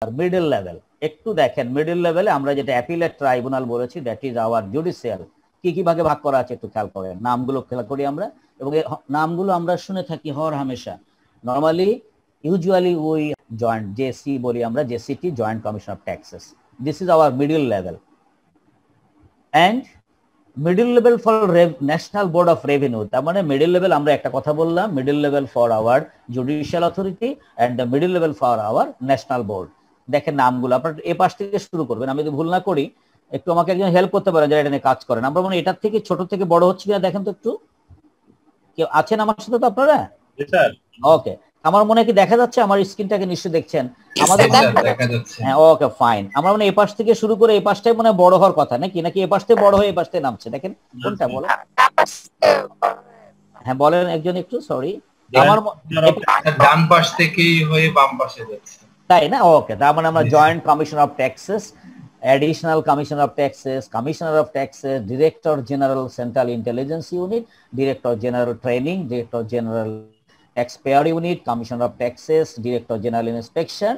Middle level, একটু দেখেন middle লেভেলে আমরা যেটা অ্যাপিলেট ট্রাইব্যুনাল বলেছি, দ্যাট ইজ আওয়ার জুডিশিয়াল। কি কি ভাগে ভাগ করা আছে একটু খেয়াল করেন, নামগুলো খেয়াল করি আমরা, এবং এই নামগুলো আমরা শুনে থাকি হর হামেশা। নর্মালি ইউজুয়ালি ওই জয়েন্ট জেসি বলি আমরা, JCT, joint commission of taxes. This is our middle level. And middle level for national board of revenue, তার মানে মিডল লেভেল আমরা একটা কথা বললাম, middle level for our judicial authority and the middle level for our national board. দেখেন নামগুলো আপনার এ পাশ থেকে শুরু করবেন, আমি যদি ভুল না করি একটু আমাকে একজন হেল্প করতে পারেন যারা এটা নিয়ে কাজ করেন। আমরা মনে এটার থেকে ছোট থেকে বড় হচ্ছে কিনা দেখেন তো একটু, কেউ আছেন আমার সাথে তো আপনারা? ওকে, আমার মনে কি দেখা যাচ্ছে? আমার স্ক্রিনটাকে নিশ্চয়ই দেখছেন আমাদের? দেখা যাচ্ছে। হ্যাঁ, ওকে ফাইন। আমরা মানে এই পাশ থেকে শুরু করে এই পাশটাই মনে বড় হওয়ার কথা নাকি, নাকি এই পাশ থেকে বড় হয়ে এই পাশ থেকে নামছে? দেখেন কোনটা বলো। হ্যাঁ বলেন একজন একটু, সরি। আমার ডান পাশ থেকেই হয়ে বাম পাশে যাচ্ছে, তাই না? ওকে, তার মানে আমরা joint commission of taxes, additional commission of taxes, commissioner of taxes, director general central intelligence unit, director general training, director general tax payer unit, commissioner of taxes, director general inspection.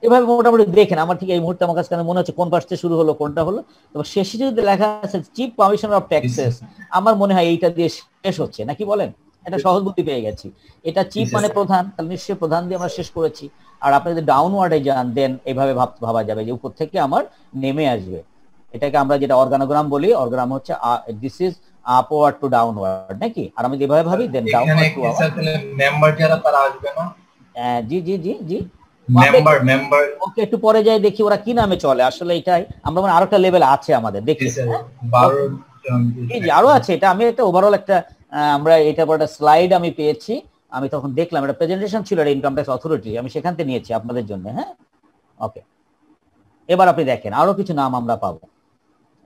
এভাবে মোটামুটি দেখেন, আমার ঠিক এই মুহূর্তে আমার কাছে মনে হচ্ছে কোন পাশ থেকে শুরু হলো কোনটা হলো। তবে শেষে যদি লেখা আছে চিফ কমিশনার অফ ট্যাক্সেস, আমার মনে হয় এইটা দিয়ে শেষ হচ্ছে নাকি বলেন? এটা সহজ বুদ্ধি পেয়ে গেছি। এটা চিফ মানে প্রধান, তাহলে নিশ্চয়ই প্রধান দিয়ে আমরা শেষ করেছি। আর আপনি যদি ডাউনওয়ার্ডে যান দেন এইভাবে ভাবা যাবে যে উপর থেকে আমার নেমে আসবে। এটাকে আমরা যেটা অর্গানোগ্রাম বলি, অর্গানোগ্রাম হচ্ছে this is upward to downward নাকি? আর আমি যেভাবে ভাবি then downward to upward. Member যারা তারা আসবে না? জি জি জি জি, মেম্বার ওকে, একটু পরে যাই দেখি ওরা কি নামে চলে। আসলে এটাই আমরা মানে আরেকটা লেভেল আছে আমাদের, দেখি জি জি আরো আছে। এটা আমি একটা ওভারঅল একটা আমরা এটা পর একটা স্লাইড আমি পেয়েছি, আমি তখন দেখলাম একটা প্রেজেন্টেশন ছিল ইনকাম ট্যাক্স অথরিটি, আমি সেখান থেকে নিয়েছি আপনাদের জন্য। হ্যাঁ ওকে, এবার আপনি দেখেন আরো কিছু নাম আমরা পাবো।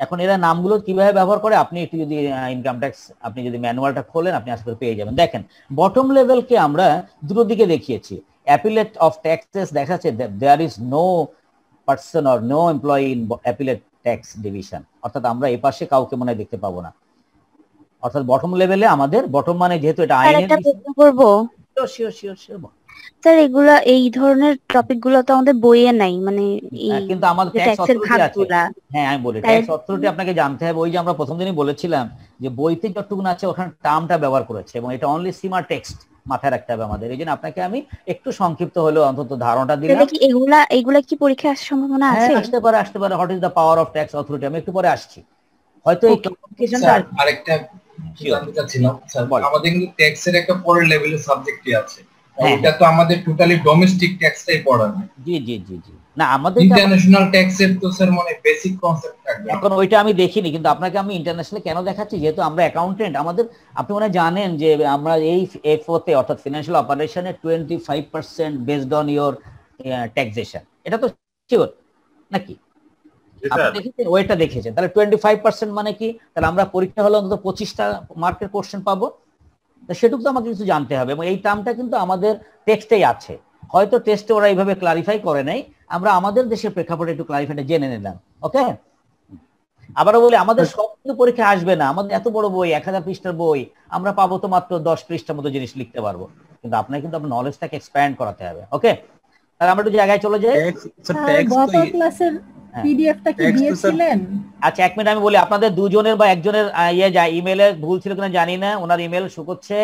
এখন এরা নামগুলো কিভাবে ব্যবহার করে আপনি একটু যদি ইনকাম ট্যাক্স আপনি যদি ম্যানুয়ালটা খোলেন আপনি আশা করি পেয়ে যাবেন। দেখেন বটম লেভেলকে আমরা দুটো দিকে দেখিয়েছি। অ্যাপিলেট অফ ট্যাক্সেস দেখাচ্ছে there is no person or no employee in appellate tax division, অর্থাৎ আমরা এই পাশে কাউকে মনে দেখতে পাবো না। অর্থাৎ বটম লেভেলে আমাদের, বটম মানে যেহেতু এটা আইনের, একটা প্রশ্ন করব শিওর শিওর শিওর। স্যার, এগুলা এই ধরনের টপিক গুলো তো আমাদের বইয়ে নাই, মানে কিন্তু আমাদের ট্যাক্স অথরিটি আছে। হ্যাঁ আমি বলি ট্যাক্স অথরিটি আপনাকে জানতে হবে। ওই যে আমরা প্রথম দিনই বলেছিলাম যে বইতে যতটুকু আছে ওখানে টার্মটা ব্যবহার করেছে, এবং এটা অনলি সিমার টেক্সট মাথায় রাখতে হবে আমাদের। এই জন্য আপনাকে আমি একটু সংক্ষিপ্ত হলেও অন্তত ধারণাটা দিলাম। এগুলা কি পরীক্ষায় আসার সম্ভাবনা আছে? আসতে পারে আসতে পারে। What is the power of tax authority, আমি একটু পরে আসছি। হয়তো এই ক্লাসিফিকেশনটা আরেকটা জানতে চাচ্ছিলাম স্যার, আমাদের কিন্তু ট্যাক্সের একটা পরের লেভেলের সাবজেক্টই আছে, এটা তো আমাদের টোটালি ডোমেস্টিক ট্যাক্সটাই পড়াবে। জি জি জি জি, না আমাদের ইন্টারন্যাশনাল ট্যাক্সের তো স্যার মানে বেসিক কনসেপ্ট থাকবে। এখন ওইটা আমি দেখিনি, কিন্তু আপনাকে আমি ইন্টারন্যাশনাল কেন দেখাচ্ছি, যেহেতু আমরা অ্যাকাউন্টেন্ট, আমাদের আপনি মনে জানেন যে আমরা এই এফওতে অর্থাৎ ফিনান্সিয়াল অপারেশনে 25% বেসড অন ইওর ট্যাক্সেশন, এটা তো শিওর নাকি? আপনি দেখেছেন ওইটা দেখেছেন, তাহলে 25% মানে কি? তাহলে আমরা পরীক্ষা হলে অন্তত 25টা মার্কের কোশ্চেন পাবো। সেটুকু তো আমাকে কিছু জানতে হবে, এবং এই টার্মটা কিন্তু আমাদের টেক্সটেই আছে। হয়তো টেস্টে ওরা এইভাবে ক্লারিফাই করে নাই, আমরা আমাদের দেশের প্রেক্ষাপটে একটু ক্লারিফাইটা জেনে নিলাম। ওকে, আবারও বলি আমাদের সব কিছু পরীক্ষা আসবে না। আমাদের এত বড় বই, 1000 পৃষ্ঠার বই, আমরা পাবো তো মাত্র 10 পৃষ্ঠার মতো জিনিস লিখতে পারবো, কিন্তু আপনাকে কিন্তু আপনার নলেজটাকে এক্সপ্যান্ড করাতে হবে। ওকে, তাহলে আমরা একটু জায়গায় চলে যাই। গত ক্লাসের পিডিএফটা কি দিয়েছিলেন? আচ্ছা এক মিনিট আমি বলি, আপনাদের দুজনের বা একজনের ইমেলে ভুল ছিল কিনা জানি না, ওনার ইমেল শুকোচ্ছে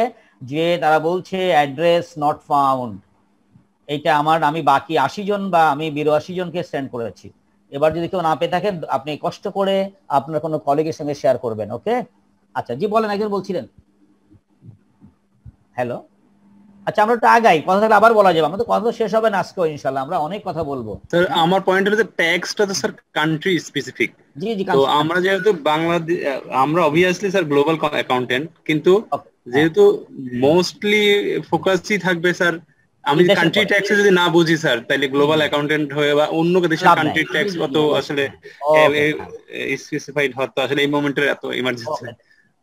যে তারা বলছে অ্যাড্রেস নট ফাউন্ড। এইটা আমি বাকি 80 জন বা আমি 82 জনকে সেন্ড করেছি। এবার যদি কেউ না পেয়ে থাকেন আপনি কষ্ট করে আপনার কোনো কলিগের সঙ্গে শেয়ার করবেন। ওকে, আচ্ছা জি বলেন, একজন বলছিলেন। হ্যালো, আচ্ছা আমরা একটু আগাই, কথা থাকলে আবার বলা যাবে, আমাদের কথা শেষ হবে না আজকে ইনশাআল্লাহ, আমরা অনেক কথা বলবো। স্যার আমার পয়েন্ট হলো যে ট্যাক্সটা তো স্যার কান্ট্রি স্পেসিফিক। জি জি, তো আমরা যেহেতু বাংলাদেশ, আমরা অবভিয়াসলি স্যার গ্লোবাল অ্যাকাউন্টেন্ট, কিন্তু যেহেতু মোস্টলি ফোকাসই থাকবে স্যার, আমি কান্ট্রি ট্যাক্সে যদি না বুঝি স্যার, তাহলে গ্লোবাল অ্যাকাউন্টেন্ট হয়ে বা অন্য দেশের কান্ট্রি ট্যাক্স কত আসলে স্পেসিফাইড হতো আসলে এই মোমেন্টের এত ইমার্জেন্সি।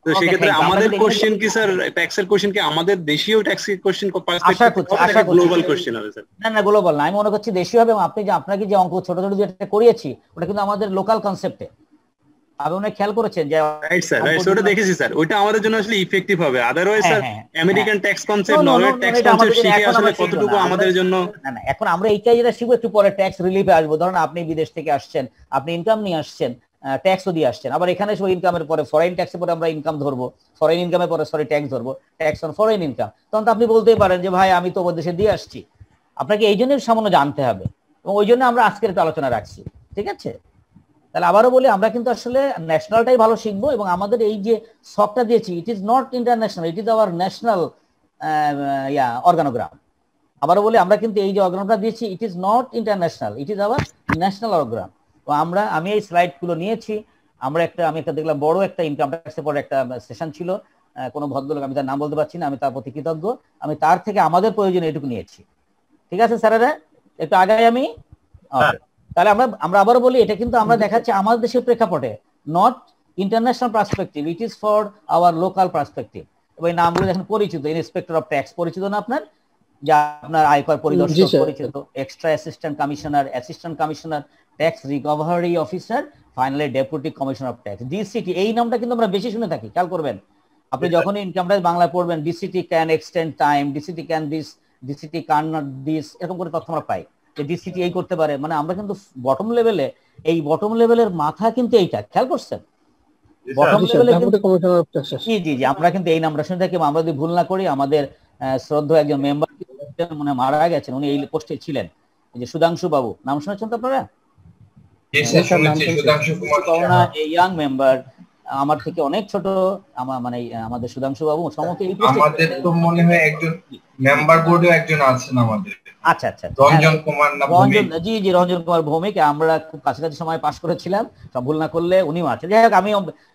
তো সেক্ষেত্রে আমাদের কোশ্চেন কি স্যার, ট্যাক্সের কোশ্চেন কি আমাদের দেশীয় ট্যাক্সের কোশ্চেন গ্লোবাল কোশ্চেন হবে স্যার? না না গ্লোবাল না, আমি মনে করছি দেশীয় হবে। এবং আপনি যে আপনাকে যে অঙ্ক ছোট ছোট যেটা করিয়েছি ওটা কিন্তু আমাদের লোকাল কনসেপ্টে, আপনি অনেক খেয়াল করেছেন যে রাইট স্যার, রাইট, ওটা দেখেছি স্যার, ওটা আমাদের জন্য আসলে ইফেক্টিভ হবে। Otherwise sir American tax concept, Norway tax concept শিখে আসলে কতটুকু আমাদের জন্য। না, এখন আমরা এইটাই যেটা শিখবো, একটু পরে ট্যাক্স রিলিফে আসবো। ধরুন আপনি বিদেশ থেকে আসছেন, আপনি ইনকাম নিয়ে আসছেন, ট্যাক্সও দিয়ে আসছেন, আবার এখানে এসে ইনকামের পরে ফরেন ট্যাক্সের পরে আমরা ইনকাম ধরবো, ফরেন ইনকামের পরে ট্যাক্স ধরবো, ট্যাক্স অন ফরেন ইনকাম। তখন তো আপনি বলতেই পারেন যে ভাই আমি তো ওই দেশে দিয়ে আসছি। আপনাকে এই জন্যই সামান্য জানতে হবে, এবং ওই জন্য আমরা আজকের একটা আলোচনা রাখছি, ঠিক আছে? তাহলে আবারও বলি, আমরা কিন্তু আসলে ন্যাশনালটাই ভালো শিখবো, এবং আমাদের এই যে শখটা দিয়েছি, it is not international, it is our national organogram. আবারও বলি, আমরা কিন্তু এই যে অর্গানোগ্রাম দিয়েছি, it is not international, it is our national organogram. তো আমি এই স্লাইডগুলো নিয়েছি। আমি একটা দেখলাম বড় একটা ইনকাম ট্যাক্সের পরে একটা সেশন ছিল, কোনো ভদ্রলোক, আমি তার নাম বলতে পারছি না, আমি তার প্রতি কৃতজ্ঞ। আমি তার থেকে আমাদের প্রয়োজনে এটুকু নিয়েছি, ঠিক আছে স্যারেরা? একটু আগাই আমি। তাহলে আমরা আবারও বলি, এটা কিন্তু আমরা দেখাচ্ছি আমাদের দেশের প্রেক্ষাপটে, not international perspective, it is for our local perspective. এবং এই নামগুলো দেখেন পরিচিত, ইন্সপেক্টর অফ ট্যাক্স পরিচিত না আপনার, যা আপনার আয়কর পরিদর্শক পরিচিত, extra assistant commissioner, tax recovery officer, finally deputy commissioner of tax, DCT. এই নামটা কিন্তু আমরা বেশি শুনে থাকি, খেয়াল করবেন। আপনি যখন ইনকাম ট্যাক্স বাংলায় পড়বেন, DCT can extend time, DCT can this, DCT can not this, এরকম করে তথ্য আমরা পাই যে ডিসিটি এই করতে পারে। মানে আমরা কিন্তু বটম লেভেলে, এই বটম লেভেলের মাথা কিন্তু এইটা, খেয়াল করছেন? বটম লেভেলে জি, আমরা কিন্তু এই নামটা শুনে থাকি। আমরা যদি ভুল না করি, আমাদের শ্রদ্ধেয় একজন মেম্বার মনে মারা গেছেন, উনি এই পোস্টে ছিলেন, যে সুধাংশু বাবু, নাম শুনেছেন তো আপনারা? ইয়াং মেম্বার, আমার থেকে অনেক ছোট, মানে আমাদের সুধাংশু বাবু সমকে এই পোস্টে, আমাদের তো মনে হয় একজন মেম্বার বোর্ডে একজন আছেন আমাদের। আচ্ছা, রঞ্জন কুমার না ভৌমিক? জি, রঞ্জন কুমার ভৌমিক। আমরা খুব কাছাকাছি সময় পাস করেছিলাম, সব ভুল না করলে উনিও আছেন। যাই হোক, আমি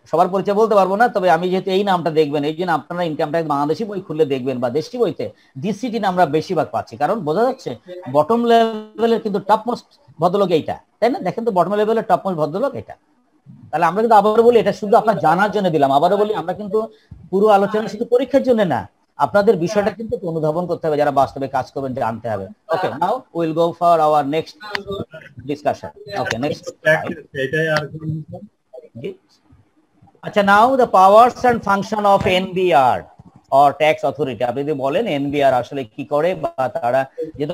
সবার পরিচয় বলতে পারবো না, তবে আমি যেহেতু এই নামটা দেখবেন, এই জন্য আপনারা ইনকাম ট্যাক্স বাংলাদেশি বই খুললে দেখবেন, বা দেশি বইতে ডিসিটি আমরা বেশিরভাগ পাচ্ছি, কারণ বোঝা যাচ্ছে বটম লেভেলের কিন্তু টপ মোস্ট ভদ্রলোক এইটা, তাই না? দেখেন তো, বটম লেভেলের টপ মোস্ট ভদ্রলোক এটা। তাহলে আমরা কিন্তু আবারও বলি, এটা শুধু আপনার জানার জন্য দিলাম। আবারও বলি, আমরা কিন্তু পুরো আলোচনা শুধু পরীক্ষার জন্য না, আপনাদের বিষয়টা কিন্তু অনুধাবন করতে হবে, যারা বাস্তবে কাজ করবেন জানতে হবে। Okay, now will go for our next discussion. Okay, next. আচ্ছা, now the powers and function of NBR or tax authority. আপনি যদি বলেন এনবিআর আসলে কি করে, বা তারা, যেহেতু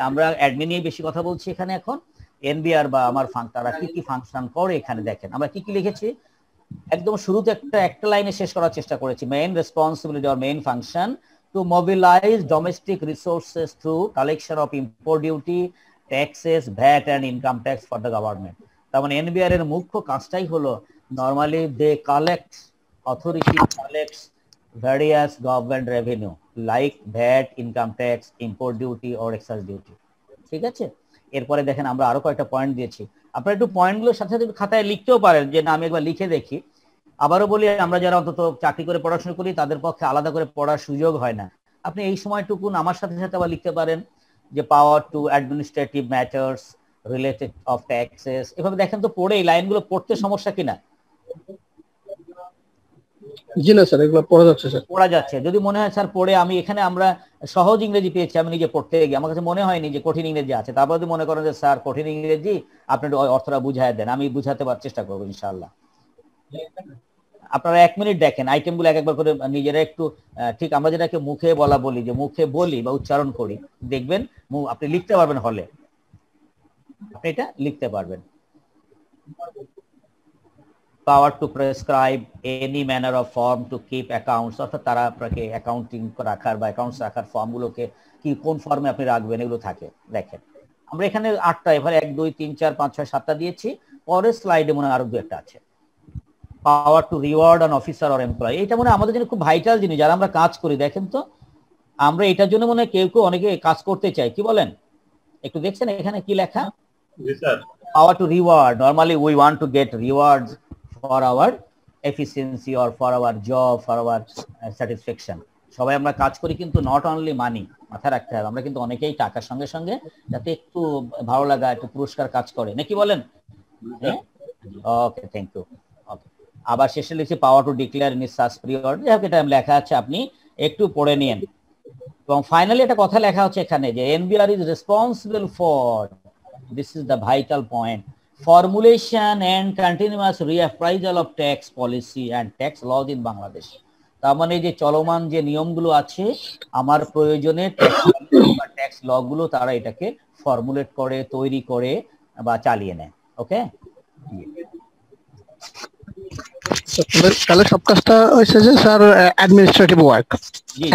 আমরা অ্যাডমিন নিয়ে বেশি কথা বলছি এখানে এখন, এনবিআর বা তারা কি কি ফাংশন করে, এখানে দেখেন আমরা কি কি লিখেছি। একদম শুরুতে একটা লাইনে শেষ করার চেষ্টা করেছি, main responsibility or main function to mobilise domestic resources through collection of import duty, taxes, VAT and income tax for the government. তার মানে এনবিআর এর মুখ্য কাজটাই হলো, normally they collect, authority collects various government revenue like VAT, income tax, import duty or excise duty, ঠিক আছে? এরপরে দেখেন আমরা আরো কয়েকটা পয়েন্ট দিয়েছি, আপনারা একটু পয়েন্টগুলোর সাথে সাথে খাতায় লিখতেও পারেন, যে না আমি একবার লিখে দেখি। আবারও বলি, আমরা যারা অন্তত চাকরি করে পড়াশোনা করি, তাদের পক্ষে আলাদা করে পড়ার সুযোগ হয় না। আপনি এই সময়টুকুন আমার সাথে সাথে আবার লিখতে পারেন যে power to administrative matters related of taxes. এভাবে দেখেন তো, পড়ে এই লাইনগুলো পড়তে সমস্যা কিনা? জি না স্যার, এগুলো পড়া যাচ্ছে স্যার, পড়া যাচ্ছে। যদি মনে হয় স্যার পড়ে আমি এখানে আমরা সহজ ইংরেজি পেয়েছি, আমি নিজে পড়তে গিয়ে আমার কাছে মনে হয়নি যে কঠিন ইংরেজি আছে, তারপর যদি মনে করেন যে স্যার কঠিন ইংরেজি, আপনি অর্থটা বুঝায় দেন, আমি বুঝাতে চেষ্টা করবো ইনশাআল্লাহ। আপনারা 1 মিনিট দেখেন, আইটেমগুলো একবার করে নিজেরা একটু, ঠিক আমরা যেটাকে মুখে বলা বলি, যে মুখে বলি বা উচ্চারণ করি, দেখবেন আপনি লিখতে পারবেন, হলে আপনি এটা লিখতে পারবেন। Power to prescribe any manner of form to keep accounts, অর্থাৎ তারা আপনাকে অ্যাকাউন্টিং রাখার বা অ্যাকাউন্টস রাখার ফর্মগুলোকে কি কোন ফর্মে আপনি রাখবেন, এগুলো থাকে। দেখেন আমরা এখানে 8টা, এবারে 1 2 3 4 5 6 7টা দিয়েছি, পরের স্লাইডে মনে হয় আরো 2-একটা আছে। পাওয়ার to reward on officer or employee, এটা মনে হয় আমাদের জন্য খুব ভাইটাল জিনিস, যারা আমরা কাজ করি। দেখেন তো, আমরা এটার জন্য মনে হয় কেউ অনেকে কাজ করতে চাই, কি বলেন? একটু দেখছেন এখানে কি লেখা? পাওয়ার to reward, normally we want to get rewards for our efficiency or for our job, for our satisfaction. সবাই আমরা কাজ করি কিন্তু নট অনলি মানি, মাথায় রাখতে হবে, আমরা কিন্তু অনেকেই টাকার সঙ্গে সঙ্গে যাতে একটু ভালো লাগা, একটু পুরস্কার কাজ করে, নাকি বলেন? ওকে, থ্যাংক ইউ। ওকে, আবার শেষে লিখছি পাওয়ার two declare in such period, যাই হোক এটা লেখা আছে, আপনি একটু পড়ে নিন। এবং ফাইনালি একটা কথা লেখা হচ্ছে এখানে, যে NBR is responsible for, this is the vital point, formulation and continuous reappraisal of tax policy and tax laws in Bangladesh. তার মানে যে চলমান যে নিয়মগুলো আছে আমার প্রয়োজনে ট্যাক্স ল গুলো তারা এটাকে ফর্মুলেট করে, তৈরি করে বা চালিয়ে নেয়। ওকে, তাহলে সব কাজটা হচ্ছে যে sir administrative work,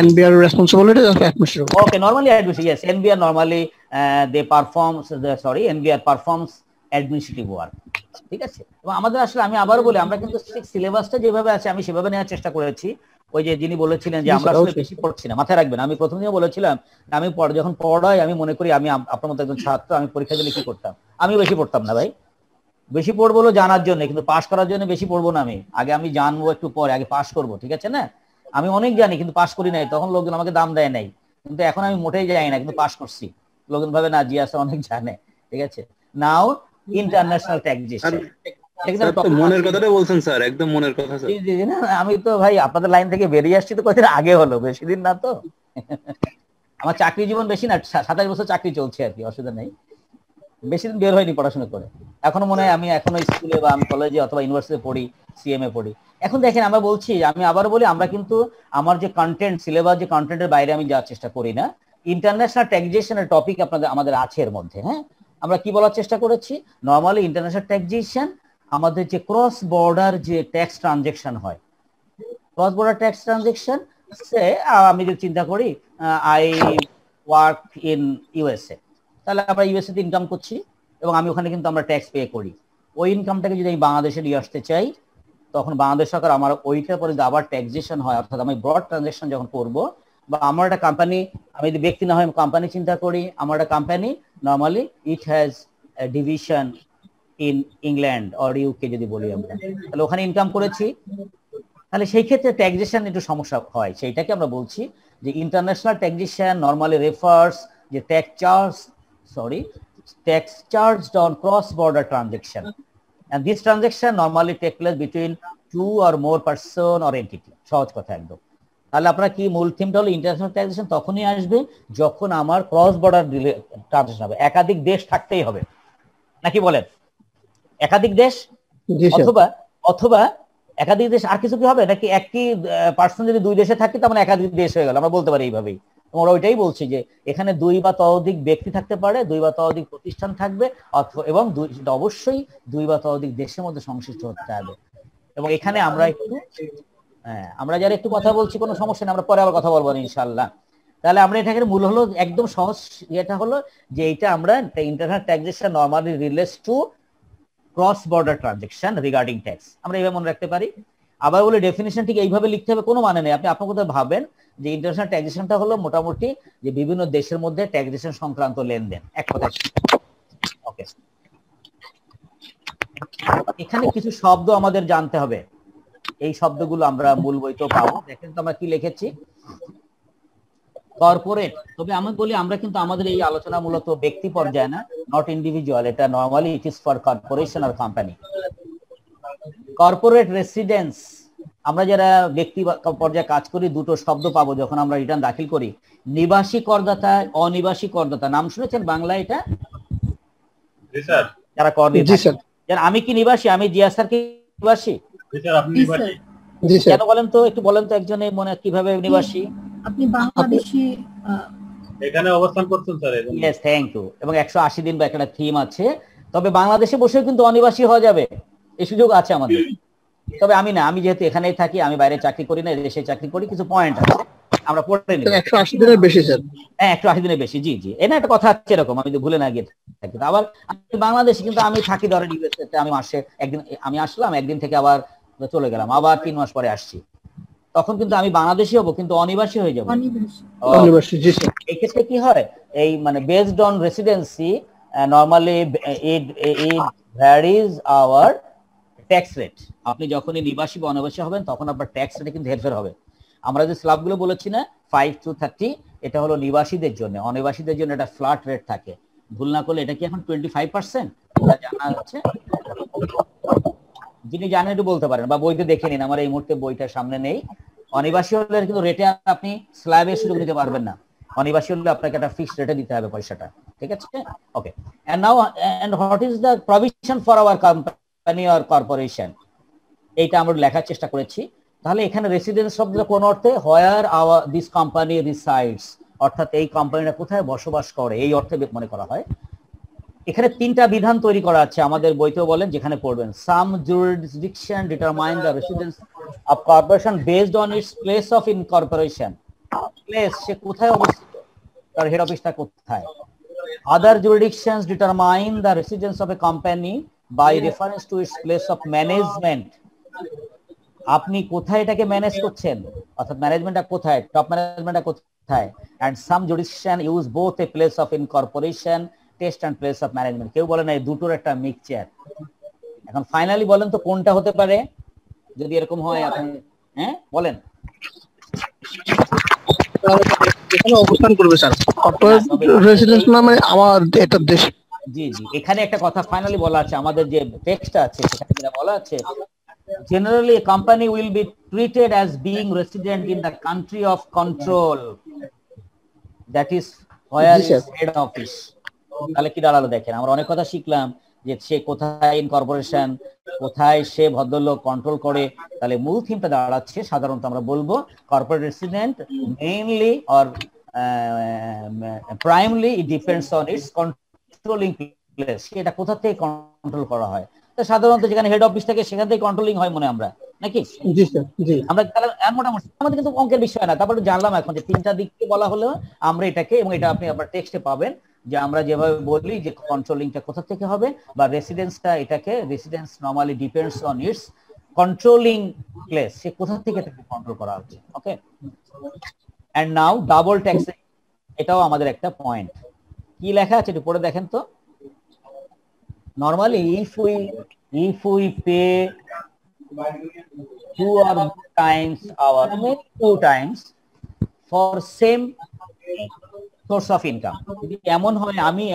NBR responsibility of administrative. Okay, normally yes, NBR normally they performs NBR performs administrative work, ঠিক আছে। এবং আমাদের আসলে আমি আবারও বলি আমরা কিন্তু সিলেবাসটা যেভাবে আছে আমি সেভাবে নেওয়ার চেষ্টা করেছি। ওই যে যিনি বলেছিলেন যে আমরা আসলে বেশি পড়ছি না, মাথায় রাখবেন আমি প্রথম দিনে বলেছিলাম আমি যখন পড়াই আমি মনে করি আমি আপনার মতো একজন ছাত্র, আমি পরীক্ষা দিলে কি করতাম, আমি বেশি পড়তাম না ভাই। বেশি পড়বো হলো জানার জন্য, কিন্তু পাশ করার জন্য বেশি পড়বো না। আমি জানবো একটু পরে, আগে পাশ করবো, ঠিক আছে না। আমি অনেক জানি কিন্তু পাশ করি নাই, তখন লোকজন আমাকে দাম দেয় নাই। কিন্তু এখন আমি মোটেই জানি না কিন্তু পাশ করছি, লোকজন ভাবে না জিয়া স্যার অনেক জানে, ঠিক আছে। নাও ইন্টারন্যাশনাল ট্যাক্সেশন, মনের কথাটা বলছেন স্যার, একদম মনের কথা স্যার। জি না, আমি তো ভাই আপনাদের লাইন থেকে বেরিয়ে আসছি তো কতদিন আগে হলো, বেশি দিন না তো। আমার চাকরি জীবন বেশি না, 27 বছর চাকরি চলছে আর কি, অসুবিধা নেই। বেশি দিন বের হয়নি পড়াশোনা করে। এখনো মনে হয় আমি এখনো স্কুলে বা আমি কলেজে অথবা ইউনিভার্সিটিতে পড়ি, সিএমএ পড়ি। এখন দেখেন আমরা বলছি, আমি আবার বলি আমরা কিন্তু আমার যে কন্টেন্ট সিলেবাস, যে কন্টেন্টের বাইরে আমি যাওয়ার চেষ্টা করি না। ইন্টারন্যাশনাল ট্যাক্সেশনের টপিক আমাদের আছে এর মধ্যে। হ্যাঁ, আমরা কি বলার চেষ্টা করেছি, নরমালি ইন্টারন্যাশনাল ট্যাক্সেশন আমাদের যে ক্রস বর্ডার যে ট্যাক্স ট্রানজেকশন হয়, ক্রস বর্ডার ট্যাক্স ট্রানজেকশন সে আমি যদি চিন্তা করি আই ওয়ার্ক ইন ইউএসএ, তাহলে আমরা ইউএসএ তে ইনকাম করছি এবং আমি ওখানে কিন্তু আমরা ট্যাক্স পে করি। ওই ইনকামটাকে যদি আমি বাংলাদেশে নিয়ে আসতে চাই তখন বাংলাদেশ সরকার আমার ওইটার পরে আবার ট্যাক্সেশন হয়, অর্থাৎ আমি ব্রড ট্রানজেকশন যখন করব বা আমার একটা কোম্পানি, আমি যদি ব্যক্তি না হয় কোম্পানি চিন্তা করি, আমার একটা company normally it has division in England or UK যদি বলি আমরা, তাহলে ওখানে ইনকাম করেছি, তাহলে সেই ক্ষেত্রে ট্যাক্সেশন একটু সমস্যা হয়। সেইটাকে আমরা বলছি যে ইন্টারন্যাশনাল ট্যাক্সেশন নরমালি রেফার্স যে tax charged on cross-border transaction, and this transaction normally take place between two or more person or entity. সহজ কথা একদম। তাহলে আপনারা কি মূল থিমটা হলো ইন্টারন্যাশনাল ট্যাক্সেশন তখনই আসবে যখন আমার ক্রস বর্ডার ট্রানজাকশন হবে, একাধিক দেশ থাকতেই হবে, নাকি বলেন? একাধিক দেশ অথবা একাধিক দেশ, আর কিছু কি হবে নাকি? একই পার্সন যদি দুই দেশে থাকে তার মানে একাধিক দেশ হয়ে গেল, আমরা বলতে পারি এইভাবেই। আমরা ওইটাই বলছি যে এখানে 2 বা ততোধিক ব্যক্তি থাকতে পারে, 2 বা ততোধিক প্রতিষ্ঠান থাকবে, এবং অবশ্যই 2 বা ততোধিক দেশের মধ্যে সংশ্লিষ্ট হতে হবে। এবং এখানে আমরা আমরা যারা একটু কথা বলছি কোনো সমস্যা নেই, আমরা পরে আবার কথা বলবো ইনশাআল্লাহ। তাহলে আমরা এটাকে মূল হলো একদম সহজ এটা হলো যে এটা আমরা international taxation normally relates to cross border transaction regarding tax, আমরা এইভাবে মনে রাখতে পারি। আবার বলে ডেফিনিশন ঠিক এইভাবে লিখতে হবে, কোনো মানে নেই। আপনি আপনার কোথাও ভাবেন যে ইন্টারন্যাশনাল ট্যাক্সেশনটা হলো মোটামুটি যে বিভিন্ন দেশের মধ্যে ট্যাক্সেশন সংক্রান্ত লেনদেন, এক কথা। ওকে, এখানে কিছু শব্দ আমাদের জানতে হবে, এই শব্দগুলো আমরা মূল বইতেও পাবো। দেখেন তো আমরা কি লিখেছি, কর্পোরেট। তবে আমি বলি আমরা কিন্তু আমাদের এই আলোচনা মূলত ব্যক্তি পর্যায়ে না, নট ইন্ডিভিজুয়াল, এটা normally it is for corporation আর কোম্পানি। কর্পোরেট রেসিডেন্স, আমরা যারা ব্যক্তি পর্যায়ে কাজ করি দুটো শব্দ পাবো যখন আমরা রিটার্ন দাখিল করি, নিবাসী করদাতা, অনিবাসী করদাতা। নাম শুনেছেন বাংলায় এটা? জি স্যার। যারা কর দিয়ে থাকে, আমি কি নিবাসী? আমি জিয়া স্যার কি নিবাসী? জি স্যার, আপনি নিবাসী। জি স্যার। কেন বলেন তো, একটু বলেন তো একজনে মনে কিভাবে নিবাসী? আপনি বাংলাদেশী এখানে অবস্থান করছেন স্যার। Yes, thank you. এবং 180 দিন বা একটা থিম আছে। তবে বাংলাদেশে বসেও কিন্তু অনিবাসী হওয়া যাবে, এই সুযোগ আছে আমাদের। তবে আমি না, আমি যেহেতু এখানেই থাকি, আমি বাইরে চাকরি করি না, দেশে চাকরি করি, কিছু পয়েন্ট আছে আমরা পড়তে নিব। 180 দিনের বেশি স্যার। হ্যাঁ, 180 দিনের বেশি। জি জি, এটা একটা কথা আছে এরকম, আমি তো ভুলে না গিয়ে থাকি। আবার আমি বাংলাদেশে কিন্তু আমি থাকি ধরেন ইউএসএ, আমি মাসে একদিন আমি আসলাম, একদিন থেকে আবার চলে গেলাম, আবার 3 মাস পরে আসছি, তখন কিন্তু আমি বাংলাদেশী হব কিন্তু অনিবাসী হয়ে যাব। অনিবাসী, জি স্যার। এই ক্ষেত্রে কি হয়, এই মানে based on residency normally it varies our tax rate. আপনি যখনই নিবাসী বা অনিবাসী হবেন তখন আপনার ট্যাক্স রেটে কিন্তু হেরফের হবে। আমরা যে স্ল্যাবগুলো বলেছি না 5 to 30, এটা হলো নিবাসীদের জন্য। অনিবাসীদের জন্য এটা ফ্ল্যাট রেট থাকে, ভুল না করলে এটা কি এখন 25% জানা যাচ্ছে? যিনি জানেন একটু বলতে পারেন বা বইতে দেখে নিন, আমার এই মুহূর্তে বইটা সামনে নেই। অনিবাসী হলে কিন্তু রেটে আপনি স্ল্যাবের সুযোগ নিতে পারবেন না, অনিবাসী হলে আপনাকে একটা ফিক্সড রেটে দিতে হবে পয়সাটা, ঠিক আছে? Okay, and now and what is the provision for our company or corporation, এইটা আমরা লেখার চেষ্টা করেছি। তাহলে এখানে রেসিডেন্স শব্দটা কোন অর্থে? হোয়ার আওয়ার দিস কোম্পানি রিসাইডস, অর্থাৎ এই কোম্পানিটা কোথায় বসবাস করে, এই অর্থে মনে করা হয়। এখানে তিনটা বিধান তৈরি করা আছে, আমাদের বইতেও বলেন, যেখানে পড়বেন। Some jurisdiction determine the residence of corporation based on its place of incorporation, place, সে কোথায় অবস্থিত, তার হেড অফিসটা কোথায়। Other jurisdictions determine the residence of a company by reference to its place of management, আপনি কোথায় এটাকে ম্যানেজ করছেন, অর্থাৎ ম্যানেজমেন্টটা কোথায়, টপ ম্যানেজমেন্টটা কোথায়। And some jurisdiction use both a place of incorporation test and place of management, কেউ বলে না এই দুটোর একটা মিক্সচার। এখন ফাইনালি বলেন তো কোনটা হতে পারে যদি এরকম হয়, আপনি হ্যাঁ বলেন। এখানে অবস্থান করবে স্যার কর্পোরেট রেসিডেন্স মানে আমার এটা দেশ। জি জি, এখানে একটা কথা ফাইনালি বলা আছে, আমাদের যে টেক্সটটা আছে সেখানে যেটা বলা আছে, generally a company will be treated as being resident in the country of control, that is where is head office। তাহলে কি দাঁড়ালো দেখেন, আমরা অনেক কথা শিখলাম যে সে কোথায় ইনকর্পোরেশন, কোথায় সে ভদ্রলোক কন্ট্রোল করে। তাহলে মূল থিমটা দাঁড়াচ্ছে সাধারণত আমরা বলবো corporate resident mainly or primarily it depends on its controlling place, এটা কোথা থেকে কন্ট্রোল করা হয়। তো সাধারণত যেখানে হেড অফিস থাকে সেখান থেকে কন্ট্রোলিং হয় মনে আমরা নাকি। জি স্যার, জি আমরা তাহলে মোটামুটি আমাদের কিন্তু অঙ্কের বিষয় না, তারপরে জানলাম এখন যে তিনটা দিককে বলা হলো আমরা এটাকে, এবং এটা আপনি আপনার টেক্সটে পাবেন যে আমরা যেভাবে বলি যে কন্ট্রোলিংটা কোথা থেকে হবে, বা রেসিডেন্সটা, এটাকে residence normally depends on its controlling place, সে কোথা থেকে এটাকে কন্ট্রোল করা হচ্ছে। Okay, and now double tax, এটাও আমাদের একটা পয়েন্ট। কি লেখা আছে একটু পড়ে দেখেন তো। Normally if we pay 2 or more times our maybe 2 times for same source of income, যদি এমন হয় আমি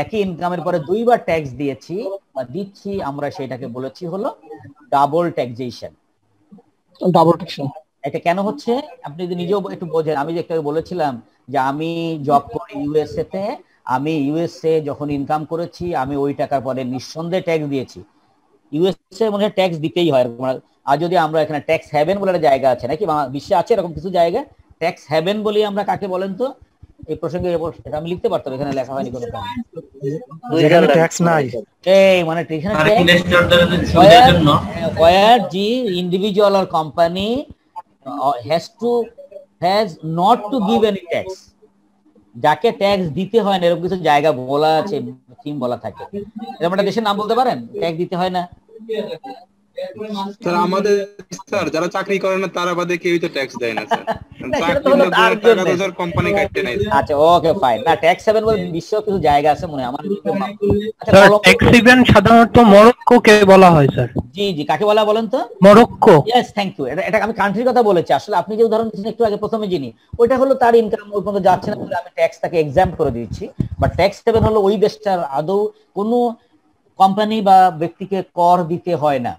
একই ইনকামের পরে দুইবার ট্যাক্স দিয়েছি বা দিচ্ছি, আমরা সেটাকে বলেছি হলো ডাবল ট্যাক্সেশন। ডাবল ট্যাক্সেশন এটা কেন হচ্ছে আপনি যদি নিজেও একটু বোঝেন। আমি যে একটু বলেছিলাম যে আমি জব করি ইউএসএ তে, আমি ইউএসএ যখন ইনকাম করেছি আমি ওই টাকার পরে নিঃসন্দেহে ট্যাক্স দিয়েছি। ইউএসএ মনে হয় ট্যাক্স দিতেই হয়। আর যদি আমরা এখানে ট্যাক্স হ্যাভেন বলে একটা জায়গা আছে নাকি বিশ্বে, আছে এরকম কিছু জায়গা ট্যাক্স হ্যাভেন বলি আমরা কাকে বলেন তো? এই প্রসঙ্গে এটা আমি লিখতে পারতাম, এখানে লেখা হয়নি কোনো কারণে। যেখানে ট্যাক্স নাই, এই মানে where the individual or company has not to give any tax, যাকে ট্যাক্স দিতে হয় না এরকম কিছু জায়গা বলা আছে, থিম বলা থাকে। এরকম একটা দেশের নাম বলতে পারেন ট্যাক্স দিতে হয় না? স্যার আমাদের স্যার যারা চাকরি করে না তারা বাদে কেউই তো ট্যাক্স দেয় না স্যার, কোম্পানি কাটতে নাই। আচ্ছা ওকে ফাইন, না ট্যাক্স হেভেন বলে বিশ্ব কিছু জায়গা আছে মনে হয় আমার। স্যার ট্যাক্স হেভেন সাধারণত মরক্কোকে বলা হয় স্যার। জি জি, কাকে বলা বলেন তো? মরক্কো। Yes, thank you. এটা আমি কান্ট্রির কথা বলেছি, আসলে আপনি যে উদাহরণ দিয়েছেন একটু আগে প্রথমে যিনি, ওইটা হলো তার ইনকাম ওই পর্যন্ত যাচ্ছে না বলে আমি ট্যাক্স তাকে এক্সাম্প করে দিচ্ছি। বাট ট্যাক্স হেভেন হলো ওই দেশটার আদৌ কোনো কোম্পানি বা ব্যক্তিকে কর দিতে হয় না,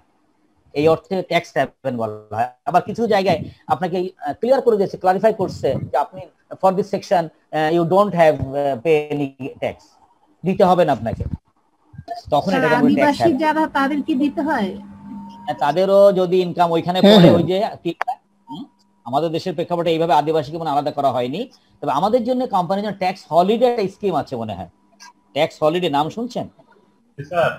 এই অর্থে ট্যাক্স হ্যাভেন বলা হয়। আবার কিছু জায়গায় আপনাকে ক্লিয়ার করে দিয়েছে, ক্লারিফাই করছে যে আপনি for this section you don't have pay any tax, দিতে হবে না আপনাকে, তখন এটা আমরা ট্যাক্স হ্যাভেন। যারা তাদের কি দিতে হয়? তাদেরও যদি ইনকাম ওইখানে পড়ে, ওই যে আমাদের দেশের প্রেক্ষাপটে এইভাবে আদিবাসীকে মানে আলাদা করা হয়নি, তবে আমাদের জন্য কোম্পানির জন্য ট্যাক্স হলিডে স্কিম আছে মনে হয়। ট্যাক্স হলিডে নাম শুনছেন? স্যার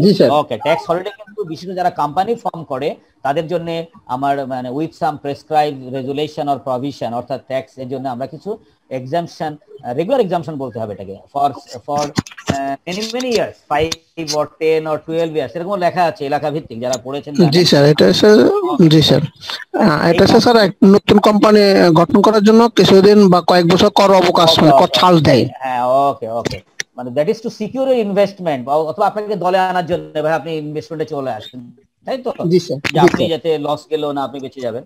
জি স্যার। ওকে, ট্যাক্স হলিডে কিন্তু বিশেষ করে যারা কোম্পানি ফর্ম করে তাদের জন্য আমার মানে with some prescribe resolution or provision, অর্থাৎ ট্যাক্স এর জন্য আমরা কিছু এক্সাম্পশন, রেগুলার এক্সাম্পশন বলতে হবে এটাকে, for many years 5 or 10 or 12 years এরকম লেখা আছে এলাকা ভিত্তিক, যারা পড়েছেন। জি স্যার, এটা স্যার, জি স্যার, এটা স্যার এক নতুন কোম্পানি গঠন করার জন্য কিছুদিন বা কয়েক বছর কর অবকাশ, কর ছাড় দেয়। হ্যাঁ ওকে ওকে, মানে that is to secure investment, অথবা আপনাকে দলে আনার জন্য ভাই আপনি ইনভেস্টমেন্টে চলে আসেন, তাই তো? জি স্যার, যে আপনি যাতে লস গেলেও না আপনি বেঁচে যাবেন।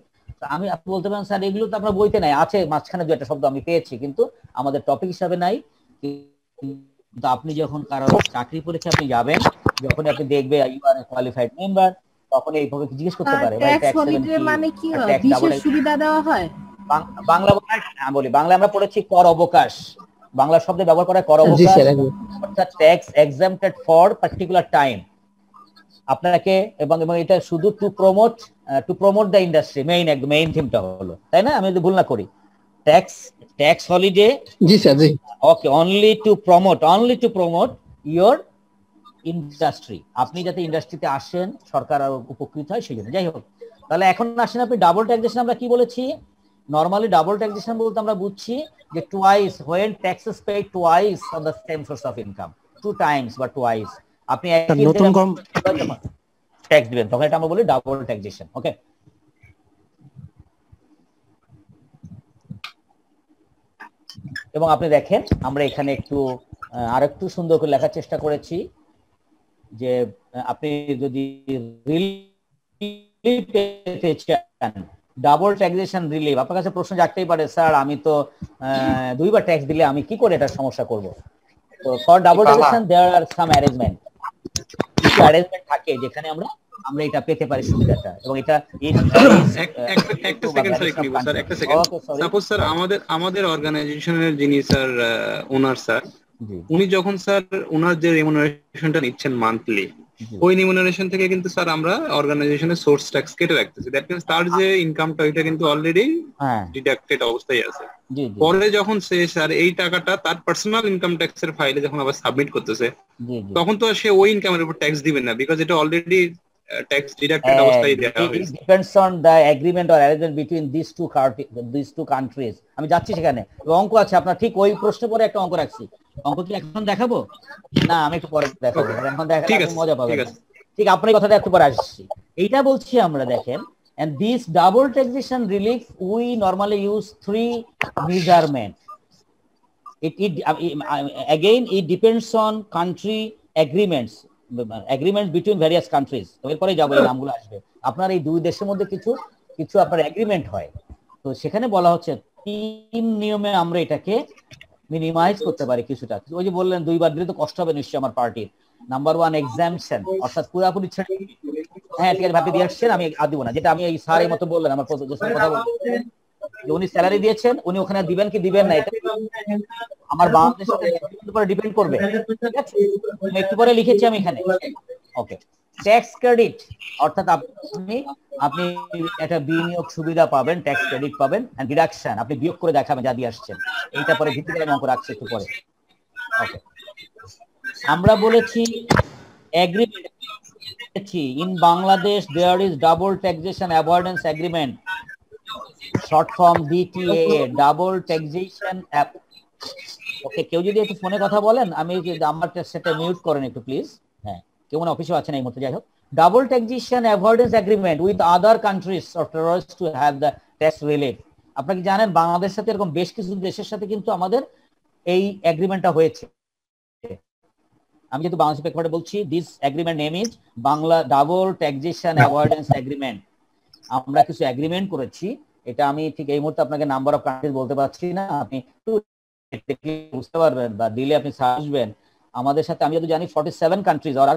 আমি আপনি বলতে পারেন স্যার এগুলো তো আপনার বইতে নাই, আছে মাঝখানে দু একটা শব্দ আমি পেয়েছি কিন্তু আমাদের টপিক হিসাবে নাই। কিন্তু আপনি যখন কারো চাকরি পরীক্ষা আপনি যাবেন, যখন আপনি দেখবে ইউ আর কোয়ালিফাইড মেম্বার, তখন এইভাবে জিজ্ঞেস করতে পারে ভাই ট্যাক্স হলিডে মানে কি হয়, বিশেষ সুবিধা দেওয়া হয়? বাংলা বলি, বাংলা আমরা পড়েছি কর অবকাশ, বাংলা শব্দে ব্যবহার করা কর অবকাশ, অর্থাৎ ট্যাক্স এক্সাম্পটেড ফর পার্টিকুলার টাইম। আপনাকে এবং এটা শুধু to promote the industry, main থিমটা হলো, তাই না? আমি যদি ভুল না করি, tax holiday, G sir, G. Okay, only to promote your industry, আপনি যাতে ইন্ডাস্ট্রিতে আসেন, সরকার আরো উপকৃত হয় সেই জন্য। যাই হোক, তাহলে এখন আসেন আপনি ডাবল ট্যাক্সেশন আমরা কি বলেছি? নরমালি ডাবল ট্যাক্সেশন বলতে আমরা বুঝছি যে twice, when taxes paid twice on the same source of income, 2 times বা twice, আপনি নতুন ট্যাক্স দিবেন, তখন এটা আমরা বলি ডাবল ট্যাক্সেশন। ওকে, এবং আপনি দেখেন আমরা এখানে একটু আরেকটু সুন্দর করে লেখার চেষ্টা করেছি যে আপনি যদি রিলিফ পেতে চান, ডাবল ট্যাক্সেশন রিলিফ, আপনার কাছে প্রশ্ন জাগতেই পারে, স্যার আমি তো 2বার ট্যাক্স দিলে আমি কি করে এটা সমস্যা করব? তো for double taxation there are some arrangement, কিছু অ্যারেঞ্জমেন্ট থাকে যেখানে আমরা এটা পেতে পারি সুবিধাটা। এবং এটা একটা সেকেন্ড স্যার, একটু স্যার একটা সেকেন্ড। সাপোজ স্যার আমাদের অর্গানাইজেশনের যিনি স্যার ওনার স্যার, উনি যখন স্যার ওনার যে রেমুনারেশনটা নিচ্ছেন মান্থলি, ওই রেমুনারেশন থেকে কিন্তু স্যার আমরা অর্গানাইজেশনের সোর্স ট্যাক্স কেটে রাখতেছি। দ্যাট মিন্স তার যে ইনকামটা ওইটা কিন্তু অলরেডি ডিডাক্টেড অবস্থায় আছে। পরে যখন সে স্যার এই টাকাটা তার পার্সোনাল ইনকাম ট্যাক্সের ফাইলে যখন আবার সাবমিট করতেছে, তখন তো সে ওই ইনকামের উপর ট্যাক্স দিবেন না, বিকজ এটা অলরেডি ট্যাক্স ডিডাক্টেড অবস্থায় দেওয়া হয়েছে। Depends on the agreement or arrangement between this two countries. আমি যাচ্ছি সেখানে, অঙ্ক আছে আপনার, ঠিক ওই প্রশ্ন পরে একটা অঙ্ক রাখছি। অঙ্ক কি এখন দেখাবো না? আমি একটু পরে দেখাবো, এখন দেখালে মজা পাবেন। ঠিক, আপনার কথাটা একটু পরে আসছি। এইটা বলছি আমরা, দেখেন, and this double taxation relief we normally use 3 measurement. It again it depends on country agreements between various countries. এরপরে যাবো, এই নামগুলো আসবে। আপনার এই দুই দেশের মধ্যে কিছু আপনার এগ্রিমেন্ট হয়, তো সেখানে বলা হচ্ছে 3 নিয়মে আমরা এটাকে মিনিমাইজ করতে পারি কিছুটা। ওই যে বললেন 2বার দিলে তো কষ্ট হবে নিশ্চয়ই আমার পার্টির। নাম্বার 1 এক্সাম্পশন, অর্থাৎ পুরোপুরি ছেড়ে, হ্যাঁ ঠিক আছে ভাবি দিয়ে আসছেন, আমি আর দিব না, যেটা আমি এই স্যার এই মতো বললেন আমার কথা বললেন যে উনি স্যালারি দিয়েছেন, উনি ওখানে দিবেন কি দিবেন না, এটা আমার বাংলাদেশের উপর ডিপেন্ড করবে। ঠিক আছে, আমি একটু পরে লিখেছি আমি এখানে। ওকে, ট্যাক্স ক্রেডিট, অর্থাৎ আপনি একটা বিনিয়োগ সুবিধা পাবেন, ট্যাক্স ক্রেডিট পাবেন, এন্ড ডিডাকশন, আপনি বিয়োগ করে দেখাবেন যা দিয়ে আসছেন। এইটা পরে ভিত্তি করে অঙ্ক রাখছি একটু পরে। ওকে, আমরা বলেছি agreement in Bangladesh there is double taxation avoidance agreement, short form DTAA, double taxation ওকে, কেউ যদি একটু ফোনে কথা বলেন, আমি আমার সেটা মিউট করেন একটু প্লিজ। হ্যাঁ, কেউ মনে অফিসে আছেন এই মুহূর্তে। যাই হোক, double taxation avoidance agreement with other countries of terrorist to have the tax relief. আপনারা কি জানেন বাংলাদেশের সাথে এরকম বেশ কিছু দেশের সাথে কিন্তু আমাদের এই এগ্রিমেন্টটা হয়েছে। আমি যেহেতু বাংলাদেশের প্রেক্ষাপটে বলছি, this agreement name is Bangla double taxation avoidance agreement. আমরা কিছু এগ্রিমেন্ট করেছি, এটা আমি ঠিক এই মুহূর্তে আপনাকে নাম্বার অফ কান্ট্রিজ বলতে পারছি না, আপনি একটু বুঝতে পারবেন বা দিলে আপনি সার্চবেন আমাদের সাথে। আমি যদি জানি 47 কান্ট্রিজ অর